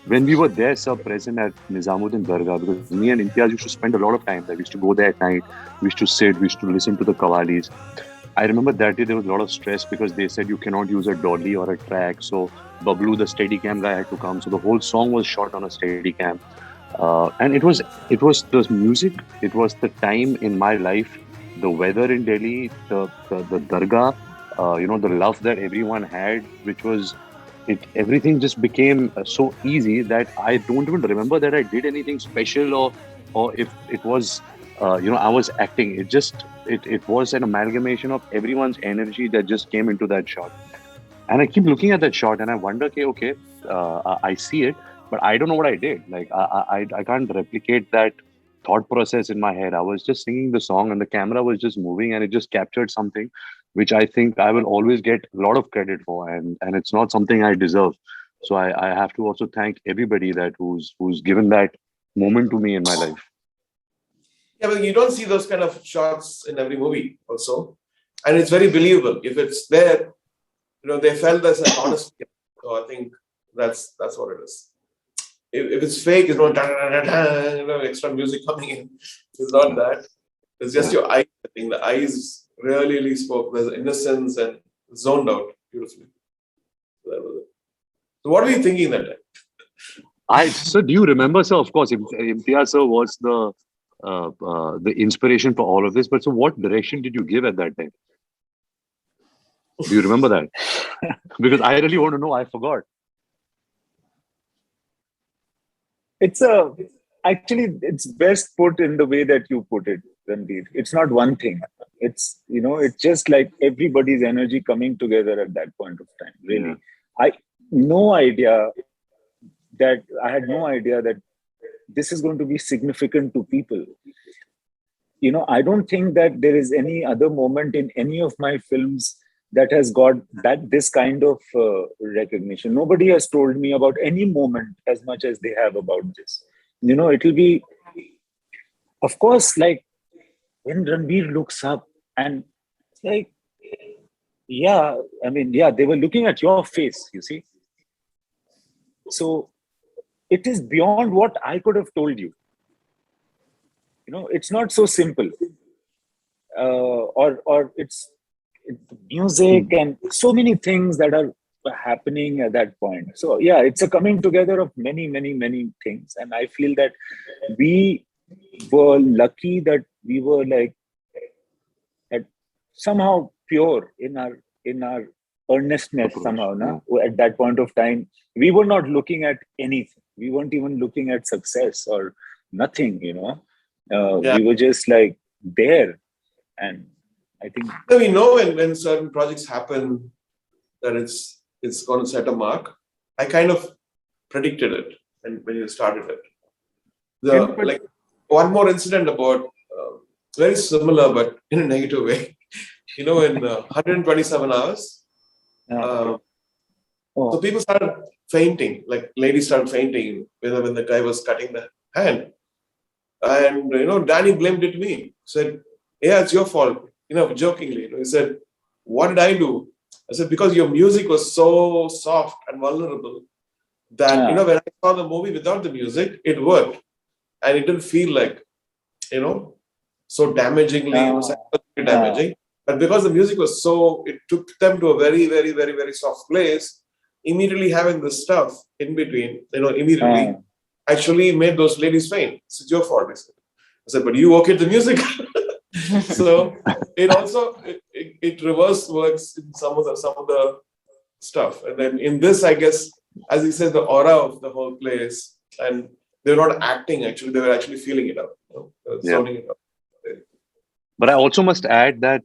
when we were there, sir, present at Nizamuddin Dargah, because me and Imtiaz used to spend a lot of time there. We used to go there at night. We used to sit. We used to listen to the qawwalis. I remember that day there was a lot of stress because they said you cannot use a dolly or a track. So Bablu, the Steadicam guy, had to come. So the whole song was shot on a Steadicam. And it was the music. It was the time in my life, the weather in Delhi, the Dargah, the love that everyone had, which was everything just became so easy that I don't even remember that I did anything special or if it was I was acting. It was an amalgamation of everyone's energy that just came into that shot. And I keep looking at that shot and I wonder, okay, I see it, but I don't know what I did. Like I can't replicate that thought process in my head. I was just singing the song and the camera was just moving and it just captured something which I think I will always get a lot of credit for, and it's not something I deserve. So I have to also thank everybody that who's given that moment to me in my life. Yeah, but you don't see those kind of shots in every movie also. And it's very believable. If it's there, they felt there's an honesty. So I think that's what it is. If it's fake, it's not extra music coming in. It's not that. It's just your eyes. I think the eyes really spoke. There's innocence and zoned out beautifully. So that was it. So what were you thinking that time? Sir, do you remember, sir? Of course, Imtiaz sir was the inspiration for all of this. But so, what direction did you give at that time? Do you remember that? Because I really want to know. I forgot. Actually, it's best put in the way that you put it, Ranveer. It's not one thing. It's just like everybody's energy coming together at that point of time. Really, yeah. I had no idea that this is going to be significant to people. I don't think that there is any other moment in any of my films that has got this kind of recognition. Nobody has told me about any moment as much as they have about this. It'll be, of course, like when Ranveer looks up and like, they were looking at your face, you see. So it is beyond what I could have told you. It's not so simple. Or it's music and so many things that are happening at that point. So yeah, it's a coming together of many, many, many things. And I feel that we were lucky that we were like somehow pure in our earnestness somehow. At that point of time, we were not looking at anything. We weren't even looking at success or nothing, We were just like there. And I think we know when certain projects happen that it's going to set a mark. I kind of predicted it when you started it. Like one more incident about very similar but in a negative way. In 127 hours, so people started fainting, like ladies started fainting when the guy was cutting the hand. And, Danny blamed it me. Said, yeah, it's your fault, jokingly. He said, what did I do? I said, because your music was so soft and vulnerable that, when I saw the movie without the music, it worked. And it didn't feel like, so damagingly, damaging. But because the music was it took them to a very, very, very, very soft place, immediately having the stuff in between, immediately actually made those ladies faint. It's your fault. I said, but you okayed the music. So it also, it reverse works in some of the stuff. And then in this, I guess, as he says, the aura of the whole place, and they're not acting actually, they were actually feeling it out, sounding it out. But I also must add that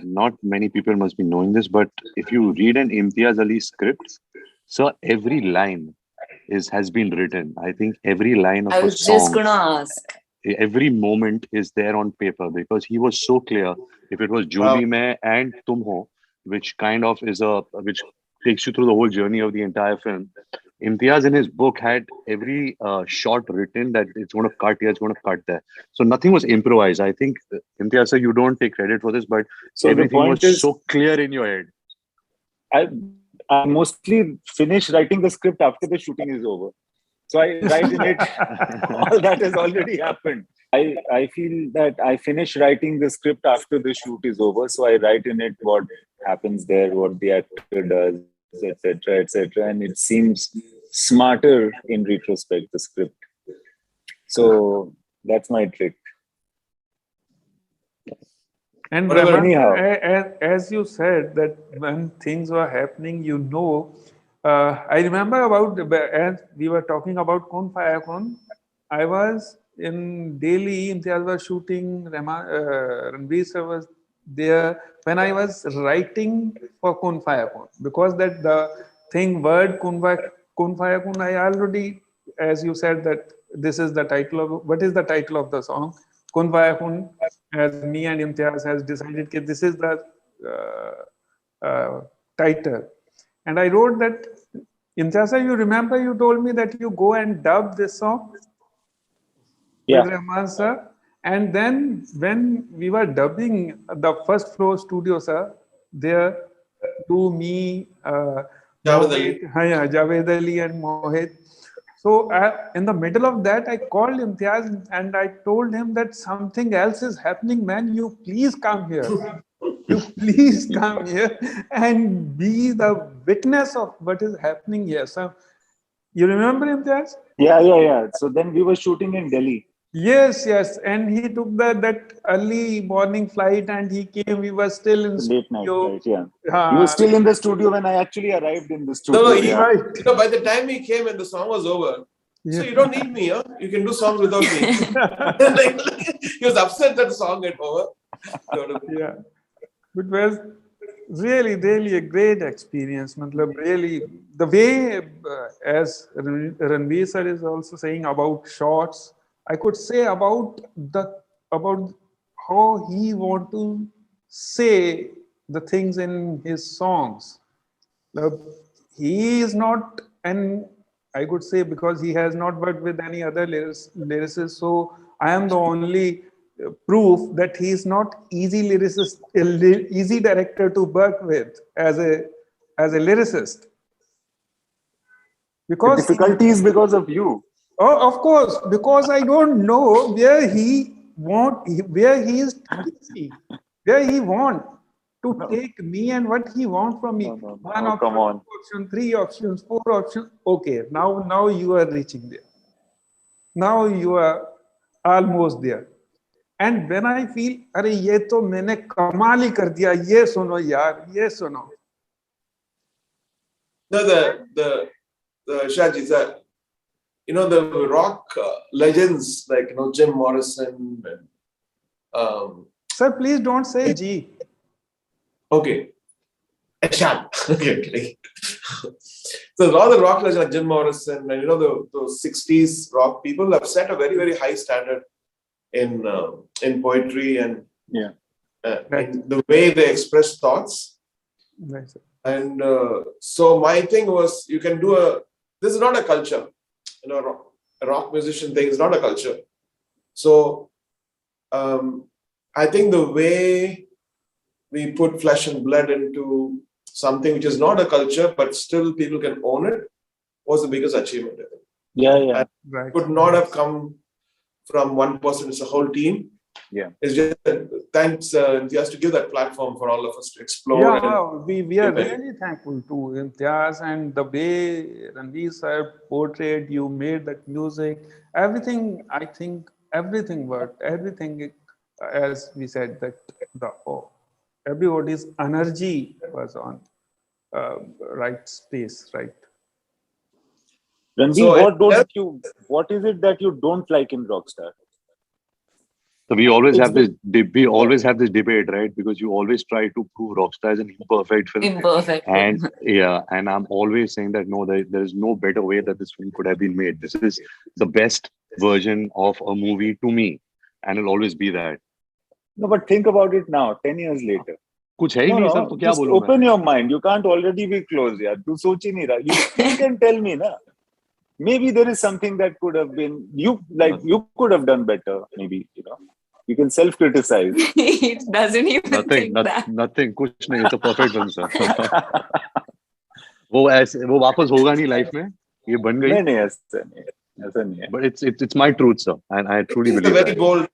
not many people must be knowing this, but if you read an Imtiaz Ali script, so every line has been written. I think every line of I was just going to ask. Every moment is there on paper because he was so clear. If it was Jodi Mein and Tum Ho, which kind of which takes you through the whole journey of the entire film, Imtiaz in his book had every shot written that it's going to cut here, it's going to cut there. So nothing was improvised. I think, Imtiaz sir, you don't take credit for this, but everything was so clear in your head. I mostly finish writing the script after the shooting is over. So I write in it, all that has already happened. I feel that I finish writing the script after the shoot is over. So I write in it what happens there, what the actor does, etc., etc. And it seems smarter in retrospect, the script. So that's my trick. And anyhow, as you said that when things were happening, I remember as we were talking about Kun Faya Kun, I was in Delhi, Imtiaz was shooting, Ranveer sir was there when I was writing for Kun Faya Kun, because that the word Kun Faya Kun, I already, as you said, that this is the title of, what is the title of the song? Kun Faya Kun, as me and Imtiaz has decided that this is the title. And I wrote that, Imtiaz, you remember you told me that you go and dub this song with Rahman sir. And then when we were dubbing the first floor studio, sir, there, to me, Javed Ali and Mohit. So in the middle of that, I called Imtiaz and I told him that something else is happening, man. You please come here. You please come here and be the witness of what is happening here. So you remember Imtiaz? Yeah. So then we were shooting in Delhi. Yes. And he took that early morning flight and he came. We were still in late night studio. flight, yeah. He was still in the studio when I actually arrived in the studio. No, by the time he came and the song was over, so you don't need me, huh? You can do songs without me. He was upset that the song got over. Yeah. It was really a great experience. Really, the way, as Ranveer sir is also saying about shots, I could say about how he want to say the things in his songs. He is not, and I could say because he has not worked with any other lyricists, so I am the only proof that he is not easy director to work with as a lyricist. Because the difficulty is because of you. Oh, of course, because I don't know where he want to take me and what he want from me. One option, come on. 2 options, 3 options, 4 options. Okay, now you are reaching there. Now you are almost there. And when I feel, अरे ये तो मैंने कमाल ही कर दिया, ये सुनो यार, ये सुनो. No, the Shaji, that the rock legends like Jim Morrison and Sir, please don't say G. Okay. Okay. So a lot of the rock legends like Jim Morrison and those 60s rock people have set a very, very high standard in poetry and in the way they express thoughts. Right. And so my thing was, you can do this is not a culture, a rock musician thing is not a culture. So I think the way we put flesh and blood into something which is not a culture, but still people can own it, was the biggest achievement, I think. Yeah. Right. Could not have come from one person, it's a whole team. Yeah. It's just thanks Imtiaz to give that platform for all of us to explore. Yeah, we are really thankful to Imtiaz and the way Ranveer sir portrayed you, made that music, everything. I think everything worked. Everything, as we said, that everybody's energy was on right space, right. Ranveer, what is it that you don't like in Rockstar? So we always have this debate, right? Because you always try to prove Rockstar is an imperfect film. And I'm always saying that no, there is no better way that this film could have been made. This is the best version of a movie to me, and it'll always be that. No, but think about it now, 10 years later. कुछ है ही नहीं sir, तो क्या बोलूं मैं? Open your mind. You can't already be closed, यार. तू सोच ही नहीं रहा. You can tell me, na. Maybe there is something that could have been you could have done better. Maybe you can self-criticize. He doesn't even think that. Nothing. कुछ नहीं. It's a perfect film, sir. वो वापस होगा नहीं life में. ये बन गई. नहीं ऐसा नहीं है. But it's my truth, sir, and I truly believe that.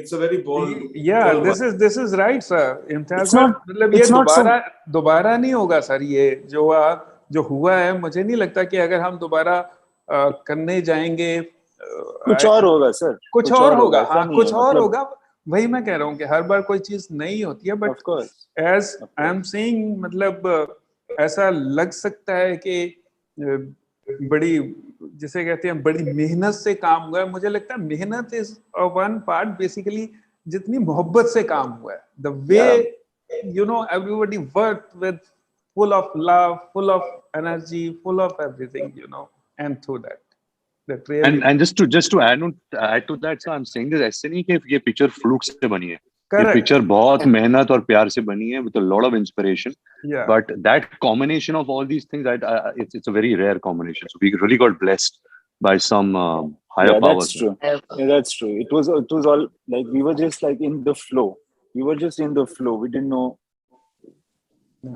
It's a very bold. Yeah, this is right, sir. मतलब ये दोबारा नहीं होगा, सर. ये जो हुआ है, मुझे नहीं लगता कि अगर हम दोबारा करने जाएंगे कुछ और होगा, सर. कुछ और होगा. हाँ, कुछ और होगा. वही मैं कह रहा हूँ कि हर बार कोई चीज नहीं होती है, but as I am saying, मतलब ऐसा लग सकता है कि बड़ी, जिसे कहते हैं, बड़ी मेहनत से काम हुआ है. मुझे लगता है मेहनत इज वन पार्ट. बेसिकली जितनी मोहब्बत से काम हुआ है, the way everybody worked with full of love, full of energy, full of everything, and through that really... and just to add to that, so I'm saying this ऐसे नहीं कि ये picture fluke से बनी है. ये picture बहुत मेहनत और प्यार से बनी है, with a lot of inspiration. Yeah. But that combination of all these things, it's a very rare combination. So we really got blessed by some higher power. That's true. Yeah, that's true. It was all like we were just like in the flow. We were just in the flow. We didn't know.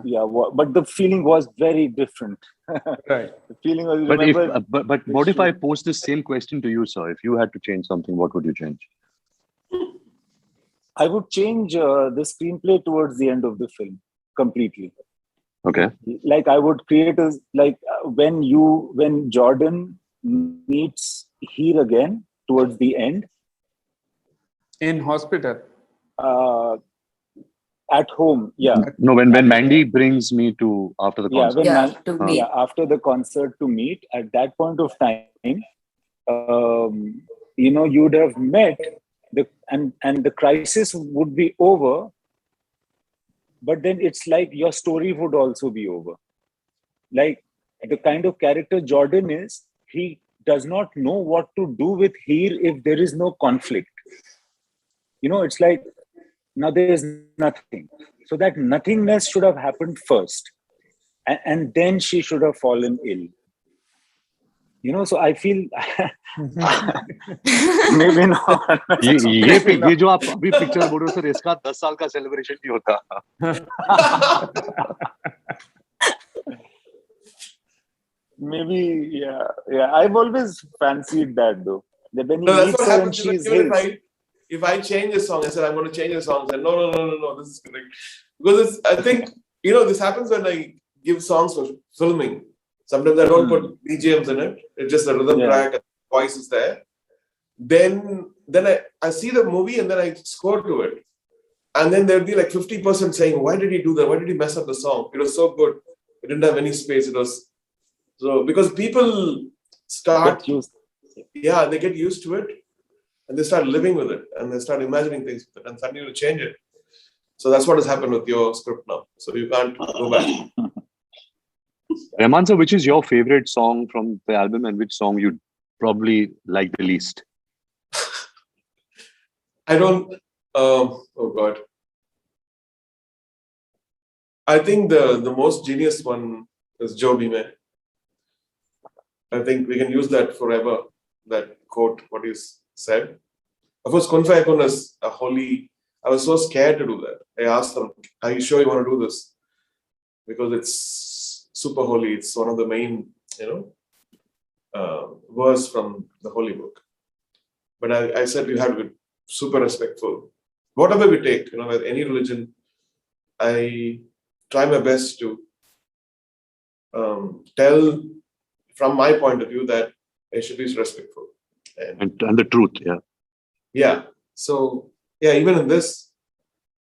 Yeah, but the feeling was very different. Right. The feeling was. But what if I pose the same question to you, sir? If you had to change something, what would you change? I would change the screenplay towards the end of the film completely. Okay. Like I would create when Jordan meets Heer again towards the end. In hospital. At home, yeah. No, when Mandy brings me to after the concert. After the concert to meet. At that point of time, you'd have met and the crisis would be over. But then it's like your story would also be over. Like the kind of character Jordan is, he does not know what to do with Heer if there is no conflict. It's like now there is nothing. So that nothingness should have happened first. And then she should have fallen ill. So I feel maybe not. ये जो आप अभी picture बोल रहे हो sir, इसका 10 साल का सेलिब्रेशन भी होता. Maybe, yeah. I've always fancied that though. That when he meets her and she's his. If I change a song, I said I'm going to change a song. I said no, this is correct. Because I think this happens when I give songs for filming. Sometimes I don't put BGMs in it. It's just a rhythm track and voice is there. Then I see the movie and then I score to it. And then there'll be like 50% saying, why did he do that? Why did he mess up the song? It was so good. It didn't have any space. It was so because people they get used to it and they start living with it and they start imagining things with it and suddenly you change it. So that's what has happened with your script now. So you can't go back. Rahman sir, which is your favorite song from the album, and which song you probably like the least? I don't. Oh God. I think the most genius one is Jo Bhi Mein. I think we can use that forever. That quote, what you said. Of course, Kun Fa Yakun is a holy. I was so scared to do that. I asked them, "Are you sure you want to do this?" Because it's super holy. It's one of the main, verse from the holy book. But I said you have to be super respectful. Whatever we take, with any religion, I try my best to tell from my point of view that I should be respectful. And the truth, yeah. Yeah. So, yeah, even in this,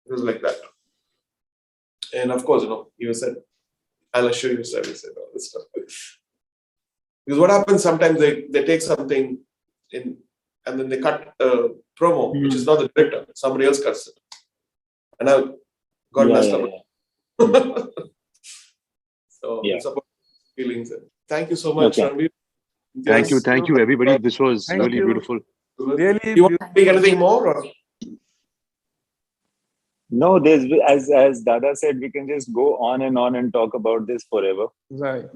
it was like that. And of course, you said, I'll assure you, sir, we said all this stuff. Because what happens sometimes, they take something in and then they cut a promo, which is not the director. Somebody else cuts it. And I got messed up. So it's about feelings. Thank you so much, Ranveer. Thank you, everybody. This was really beautiful. Really, you want to speak anything more? Or? No, as Dada said, we can just go on and talk about this forever. Right.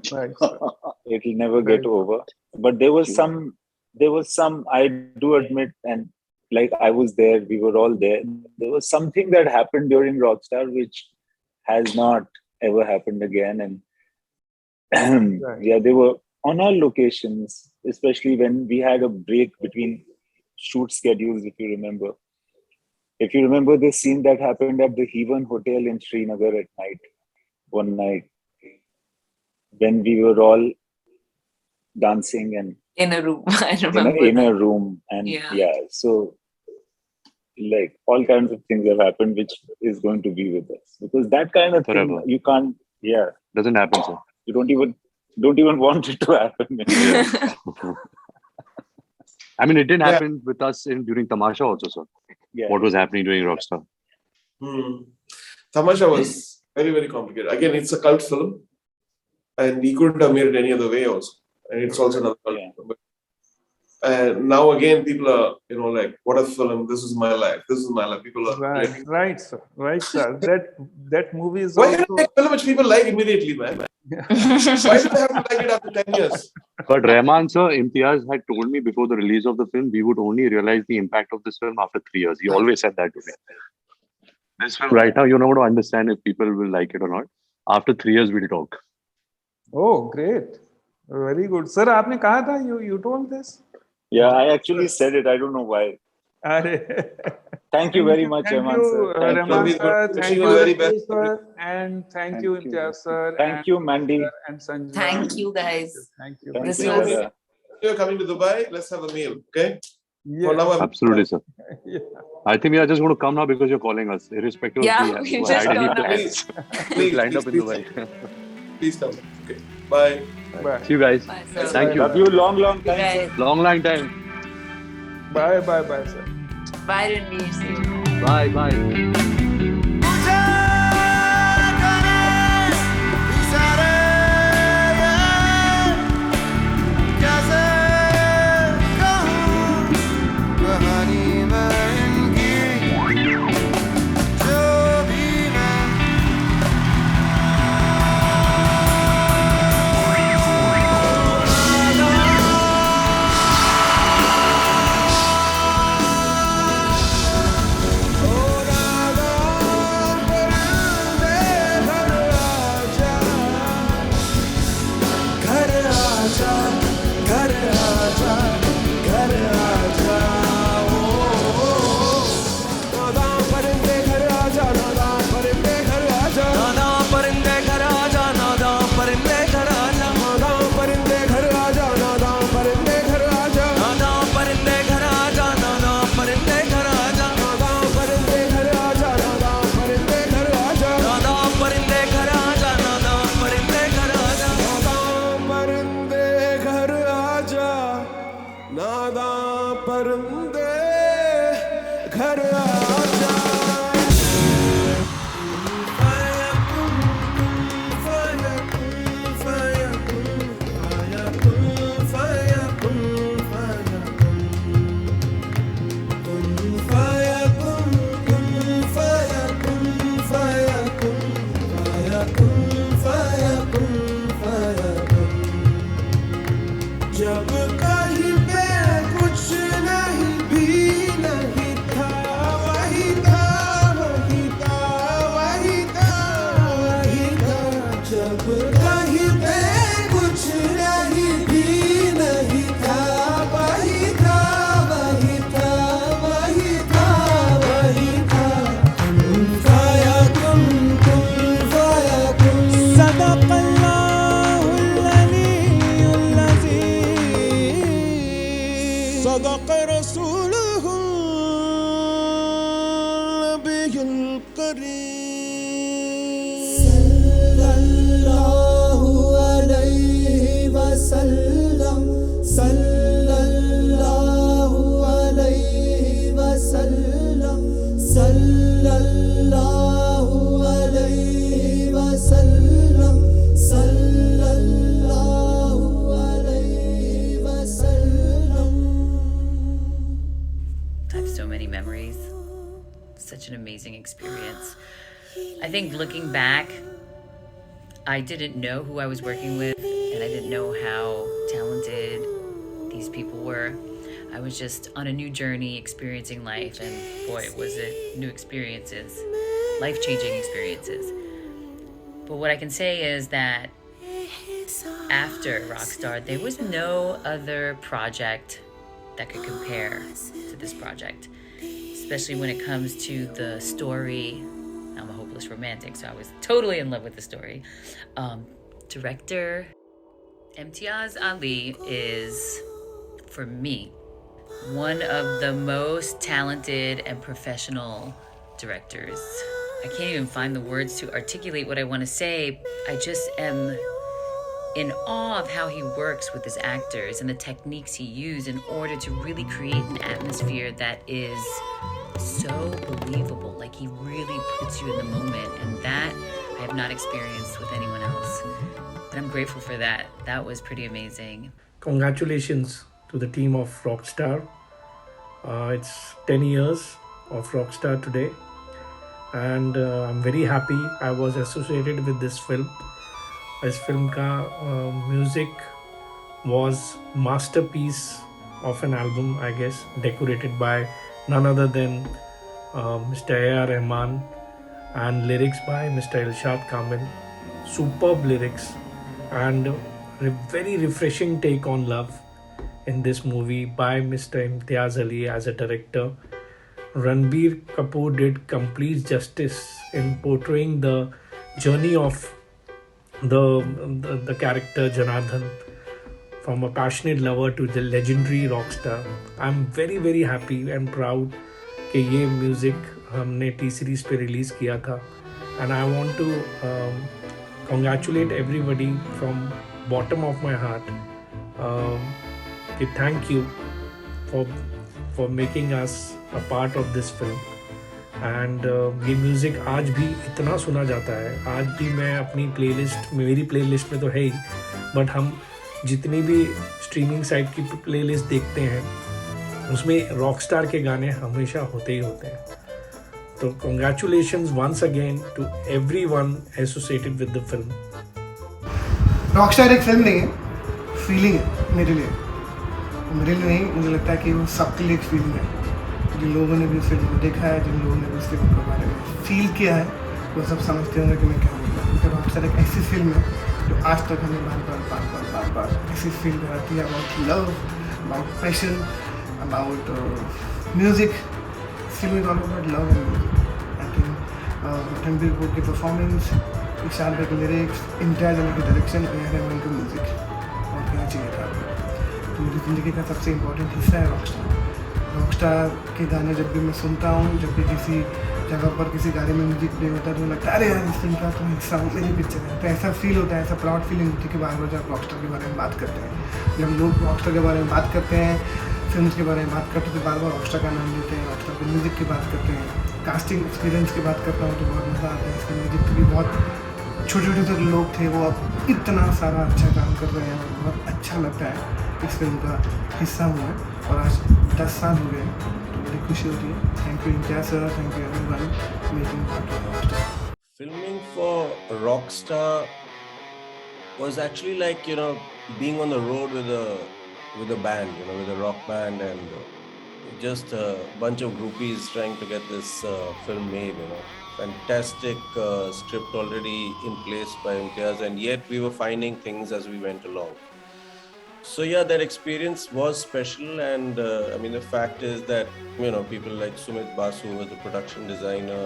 It will never get over. But there was some, I do admit, and like I was there, we were all there. There was something that happened during Rockstar which has not ever happened again. And they were on all locations, especially when we had a break between shoot schedules, if you remember. If you remember the scene that happened at the Heaven Hotel in Srinagar at night, one night, when we were all dancing and in a room, I remember. In a room, and so like all kinds of things have happened, which is going to be with us, because that kind of thing you can't. Doesn't happen, sir. You don't even want it to happen. I mean, it didn't happen with us during Tamasha also, sir. What was happening during Rockstar? Tamasha was very, very complicated. Again, it's a cult film, and he couldn't have made it any other way also. And it's also another cult film. And now again, people are, like, what a film! This is my life. This is my life. People are right, sir. That movie is. Why can't you make film which people like immediately, man? Why do they have to like it after 10 years? But Rahman sir, Imtiaz had told me before the release of the film, we would only realize the impact of this film after 3 years. He always said that to me. This film right now, you're not going to understand if people will like it or not. After 3 years, we'll talk. Oh, great. Very good. Sir, आपने कहा था, you told this? Yeah, I actually said it. I don't know why. Thank you very much, Rahman sir. Thank you very best, sir. And thank you, Imtiaz sir. Thank you, Mandy. And Sanjay. Thank you, guys. Thank you. You're coming to Dubai. Let's have a meal, okay? Yeah. Absolutely, sir. I think we are just going to come now because you're calling us, irrespective of we just had any plans. Please lined up in Dubai. Please come. Okay. Bye. Bye. See you guys. Bye, Thank you. Love you long time. Sir. Long time. Bye, sir. Bye, Ranveer. See you. Bye. Fire, صدق رسوله النبي الكريم صلى الله عليه وسلم صلى الله عليه وسلم صلى الله عليه وسلم صلى الله عليه وسلم. I have so many memories. Such an amazing experience. I think looking back, I didn't know who I was working with, and I didn't know how talented these people were. I was just on a new journey experiencing life, and boy, was it new experiences, life-changing experiences. But what I can say is that after Rockstar, there was no other project that could compare to this project, especially when it comes to the story. I'm a hopeless romantic, so I was totally in love with the story. Director Imtiaz Ali is, for me, one of the most talented and professional directors. I can't even find the words to articulate what I want to say. I just am in awe of how he works with his actors and the techniques he used in order to really create an atmosphere that is so believable. Like, he really puts you in the moment, and that I have not experienced with anyone else. And I'm grateful for that. That was pretty amazing. Congratulations to the team of Rockstar. It's 10 years of Rockstar today, and I'm very happy I was associated with this film. This film ka music was masterpiece of an album, I guess, decorated by none other than Mr. A.R. Rahman, and lyrics by Mr. Ilshad Kamil. Superb lyrics and very refreshing take on love in this movie by Mr. Imtiaz Ali as a director. Ranbir Kapoor did complete justice in portraying the journey of the character Janardhan, from a passionate lover to the legendary rock star. I'm very very happy and proud कि ये music हमने T series पे release किया था, and I want to congratulate everybody from bottom of my heart कि thank you for making us a part of this film. And ये music आज भी इतना सुना जाता है. आज भी मैं अपनी प्लेलिस्ट, मेरी प्लेलिस्ट में तो है ही, बट हम जितनी भी स्ट्रीमिंग साइट की प्लेलिस्ट देखते हैं उसमें रॉकस्टार के गाने हमेशा होते ही होते हैं. तो congratulations once again to everyone associated with the film. Rockstar एक फिल्म नहीं है, फीलिंग है मेरे लिए. मेरे लिए नहीं, मुझे लगता है कि वो सबके लिए एक फीलिंग है. जिन लोगों ने भी उस फिल्म को देखा है, जिन लोगों ने भी उस फिल्म के बारे में फील किया है, वो सब समझते होंगे कि मैं क्या बोल रहा हूँ. क्योंकि रॉकस्टार एक ऐसी फिल्म है जो आज तक हमें बार बार ऐसी फील कराती है about love, about passion, about music. Film is all about love and music. I think Ranbir Kapoor की परफॉर्मेंस, इरशाद भाई के लिरिक्स, इम्तियाज़ अली की डायरेक्शन, ए.आर. रहमान का म्यूज़िक, और क्या चाहिए था. तो मेरी ज़िंदगी का सबसे इम्पोर्टेंट हिस्सा है रॉकस्टार. रॉकस्टार के गाने जब भी मैं सुनता हूँ, जब भी किसी जगह पर किसी गाने में म्यूजिक प्ले होता है तो लगता है अरे यार इस फिल्म का तो हिस्सा हूँ, मेरी पिक्चर है. तो ऐसा फील होता है, ऐसा प्राउड फीलिंग होती है कि बार बार जब रॉकस्टार के बारे में बात करते हैं, जब लोग रॉकस्टार के बारे में बात करते हैं, फिल्म के बारे में बात करते हैं, तो बार बार रॉकस्टार का नाम लेते हैं, रॉकस्टार के म्यूज़िक की बात करते हैं. कास्टिंग एक्सपीरियंस की बात करता हूँ तो बहुत मज़ा आता है. इसके म्यूजिक भी बहुत छोटे छोटे से लोग थे, वो अब इतना सारा अच्छा काम कर रहे हैं. बहुत अच्छा लगता है इस फिल्म का हिस्सा हुआ है, और आज 10 साल हो गए, तो बड़ी खुशी होती है. Thank you Imtiaz sir, thank you everyone making part of Rockstar. Filming for Rockstar was actually like, you know, being on the road with a band, you know, with a rock band, and just a bunch of groupies trying to get this film made, you know. Fantastic script already in place by Imtiaz, and yet we were finding things as we went along. So yeah, that experience was special, and I mean, the fact is that, you know, people like Sumit Basu, who was the production designer,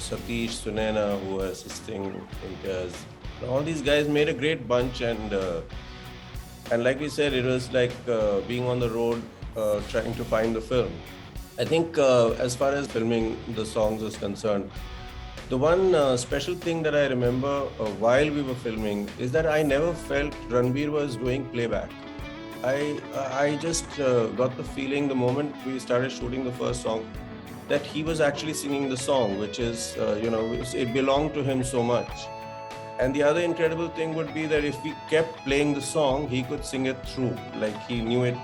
Satish Sunena, who were assisting Imtiaz, all these guys made a great bunch, and like we said, it was like being on the road trying to find the film. I think as far as filming the songs is concerned, the one special thing that I remember while we were filming is that I never felt Ranbir was doing playback. I just got the feeling the moment we started shooting the first song that he was actually singing the song, which is, it belonged to him so much. And the other incredible thing would be that if we kept playing the song, he could sing it through, like he knew it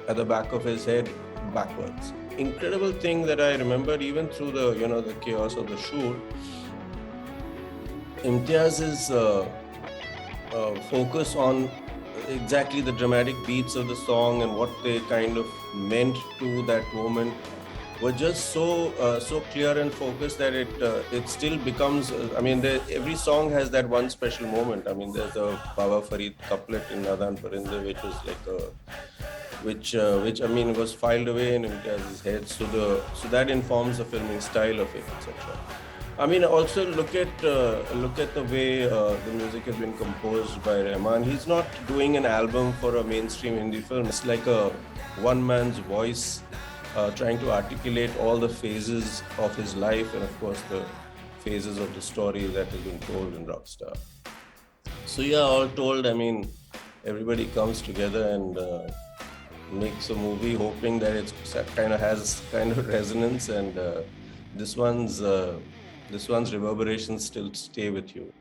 at the back of his head backwards. Incredible thing that I remembered even through the, the chaos of the shoot, Imtiaz's focus on exactly the dramatic beats of the song and what they kind of meant to that moment were just so clear and focused that it still becomes. Every song has that one special moment. I mean, there's the Baba Farid couplet in Nadan Parinde, which was like which was filed away in Imtiaz's head. So that informs the filming style of it, etc. Also look at the way the music has been composed by Rahman. He's not doing an album for a mainstream Hindi film. It's like a one man's voice trying to articulate all the phases of his life and of course the phases of the story that has been told in Rockstar. So yeah, all told, everybody comes together and makes a movie hoping that it has resonance, and this one's reverberations still stay with you.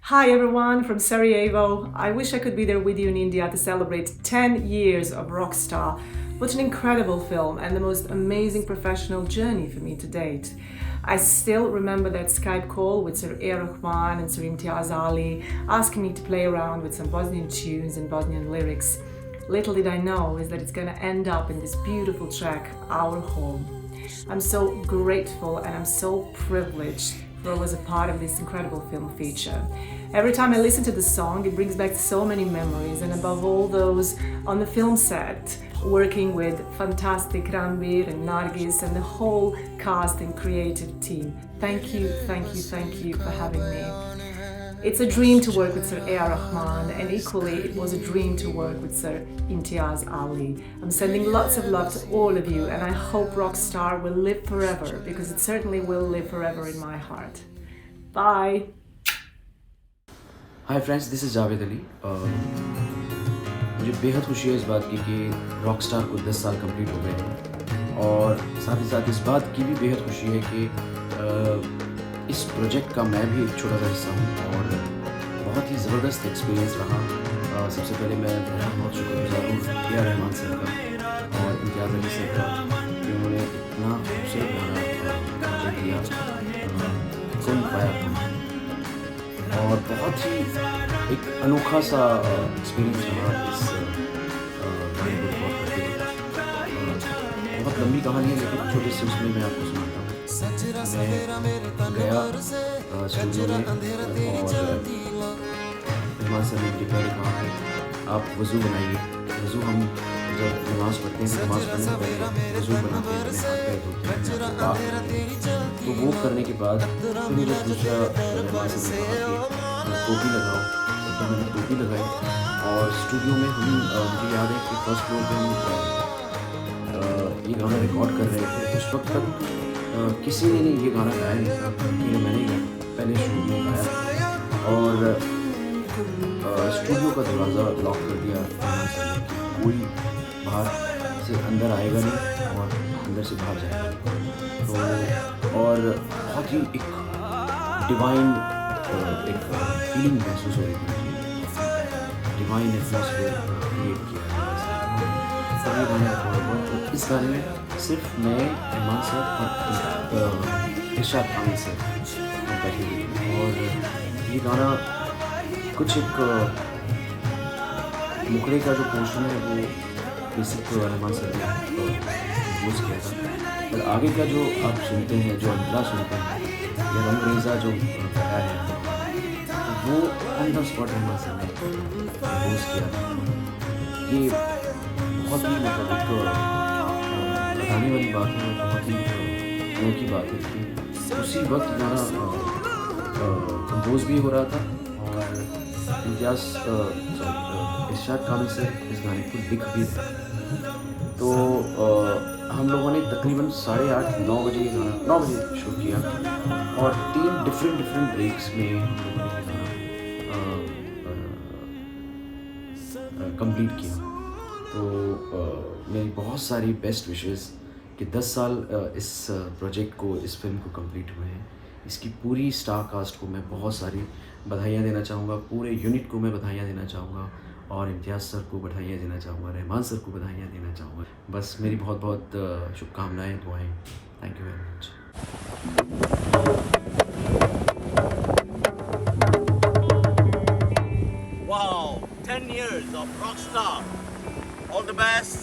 Hi everyone from Sarajevo. I wish I could be there with you in India to celebrate 10 years of Rockstar. What an incredible film and the most amazing professional journey for me to date. I still remember that Skype call with Sir A. Rahman and Sir Imtiaz Ali asking me to play around with some Bosnian tunes and Bosnian lyrics. Little did I know is that it's going to end up in this beautiful track, Our Home. I'm so grateful and I'm so privileged for was a part of this incredible film feature. Every time I listen to the song, it brings back so many memories, and above all those on the film set, working with fantastic Ranbir and Nargis and the whole cast and creative team. Thank you for having me. It's a dream to work with Sir A.R. Rahman, and equally it was a dream to work with Sir Imtiaz Ali. I'm sending lots of love to all of you, and I hope Rockstar will live forever, because it certainly will live forever in my heart. Bye! Hi friends, this is Javed Ali. मुझे बेहद खुशी है इस बात की कि Rockstar को 10 साल कंप्लीट हो गए हैं, और साथ ही साथ इस बात की भी बेहद खुशी है कि इस प्रोजेक्ट का मैं भी एक छोटा सा हिस्सा हूँ, और बहुत ही ज़बरदस्त एक्सपीरियंस रहा। सबसे पहले मैं बहुत शुक्रगुजार हूँ A.R. रहमान सर का और इम्तियाज़ अली सर का कि उन्होंने इतना खूबसूरत गाना मुझे दिया, सुन पाया था, और बहुत ही एक अनोखा सा एक्सपीरियंस रहा इस गाने को रिकॉर्ड करते हुए। बहुत लंबी कहानी है, लेकिन छोटे से उसमें मैं आपको सुनाता हूँ। मैं गया स्टूडियो में, और रहमान सर ने मुझे पहले कहा कि आप वज़ू बनाइए। वज़ू हम जब नमाज़ पढ़ते हैं, नमाज़ पढ़ने से पहले वज़ू बनाते हैं, अपने हाथ पैर धोते हैं, तो वो करने के बाद फिर मुझे दूसरा रहमान सर ने कहा कि टोपी लगाओ। तो मैंने टोपी लगाई, और स्टूडियो में हम मुझे याद है कि फर्स्ट फ्लोर पे हम ये गाना रिकॉर्ड कर रहे थे। उस वक्त तक किसी ने ये गाना गाया नहीं था, मैंने ही पहले शुरू में गाया, और स्टूडियो का दरवाज़ा लॉक कर दिया रहमान सर ने कि कोई बाहर से अंदर आएगा नहीं और अंदर से बाहर जाएगा। तो और बहुत ही एक डिवाइन एक फीलिंग महसूस हो रही थी, डिवाइन एटमॉस्फेयर क्रिएट किया है। ये गाना रिकॉर्ड हुआ, तो इस गाने में सिर्फ मैं, रहमान सर और इरशाद खान सर बैठे हुए, और ये गाना कुछ एक मुखड़े का जो पोर्शन है वो बेसिक रहमान सर ने यूज़ किया था, पर आगे का जो आप सुनते हैं, जो अंतरा सुनते हैं या रंगरेज़ा जो गाया है, वो on the spot Rahman sir ने यूज़ किया था। ये बहुत ही मतलब एक बताने वाली बात है, बहुत ही फ्लो की बात है कि उसी वक्त गाना कंपोज भी हो रहा था और इम्तियाज़ इरशाद कामिल सर इस गाने को लिख भी रहे। तो हम लोगों ने तकरीबन 8:30-9 बजे ये गाना 9 बजे शुरू किया और 3 डिफरेंट ब्रेक्स में हम लोगों ने ये गाना कंप्लीट किया। तो मेरी बहुत सारी बेस्ट विशेस कि 10 साल इस प्रोजेक्ट को, इस फिल्म को कंप्लीट हुए हैं। इसकी पूरी स्टार कास्ट को मैं बहुत सारी बधाइयाँ देना चाहूँगा, पूरे यूनिट को मैं बधाइयाँ देना चाहूँगा और इम्तियाज़ सर को बधाइयाँ देना चाहूँगा, रहमान सर को बधाइयाँ देना चाहूँगा। बस मेरी बहुत बहुत शुभकामनाएँ, दुआएँ। Thank you very much. Wow, 10 years of Rockstar. All the best.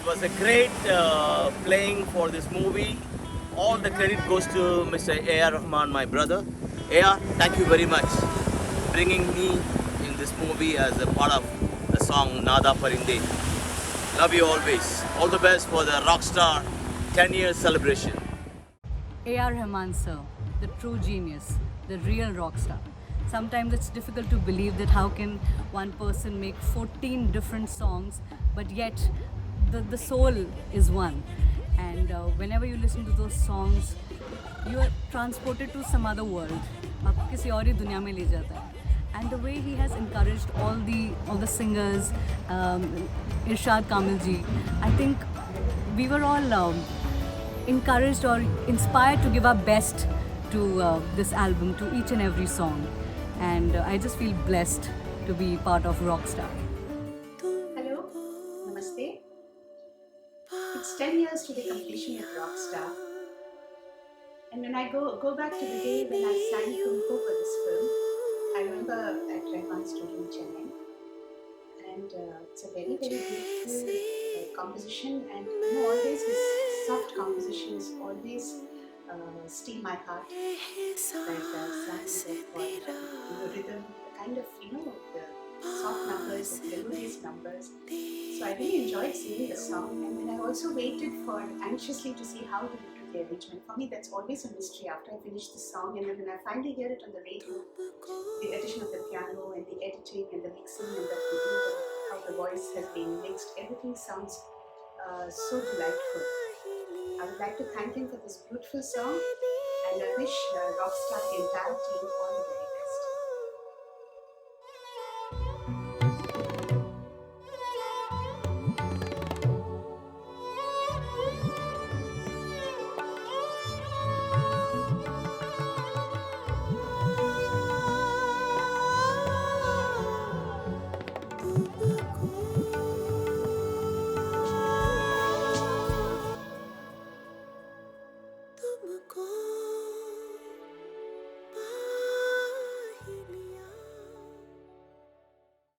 It was a great playing for this movie. All the credit goes to Mr. A.R. Rahman, my brother. A.R., thank you very much bringing me in this movie as a part of the song Nada Parinde. Love you always. All the best for the Rockstar 10-year celebration. A.R. Rahman sir, the true genius, the real rock star. Sometimes it's difficult to believe that how can one person make 14 different songs, but yet the soul is one. And whenever you listen to those songs, you are transported to some other world. आपको किसी और ही दुनिया में ले जाता है. And the way he has encouraged all the singers, Irshad Kamil ji, I think we were all encouraged or inspired to give our best to this album, to each and every song. And I just feel blessed to be part of Rockstar. Hello, namaste. It's 10 years to the completion of Rockstar. And when I go back to the day when I sang Kumko for this film, I remember at Rahman's studio in Chennai. And it's a very, very beautiful composition, and always his soft compositions always steal my heart. Like songs for rhythm, the kind of, the soft numbers, the melodious numbers. So I really enjoyed singing the song, and then I also waited anxiously to see how they would do the arrangement. For me, that's always a mystery after I finish the song, and then when I finally hear it on the radio, the addition of the piano and the editing and the mixing and how the voice has been mixed, everything sounds so delightful. I would like to thank him for this beautiful song, and I wish Rockstar, the entire team, all the best.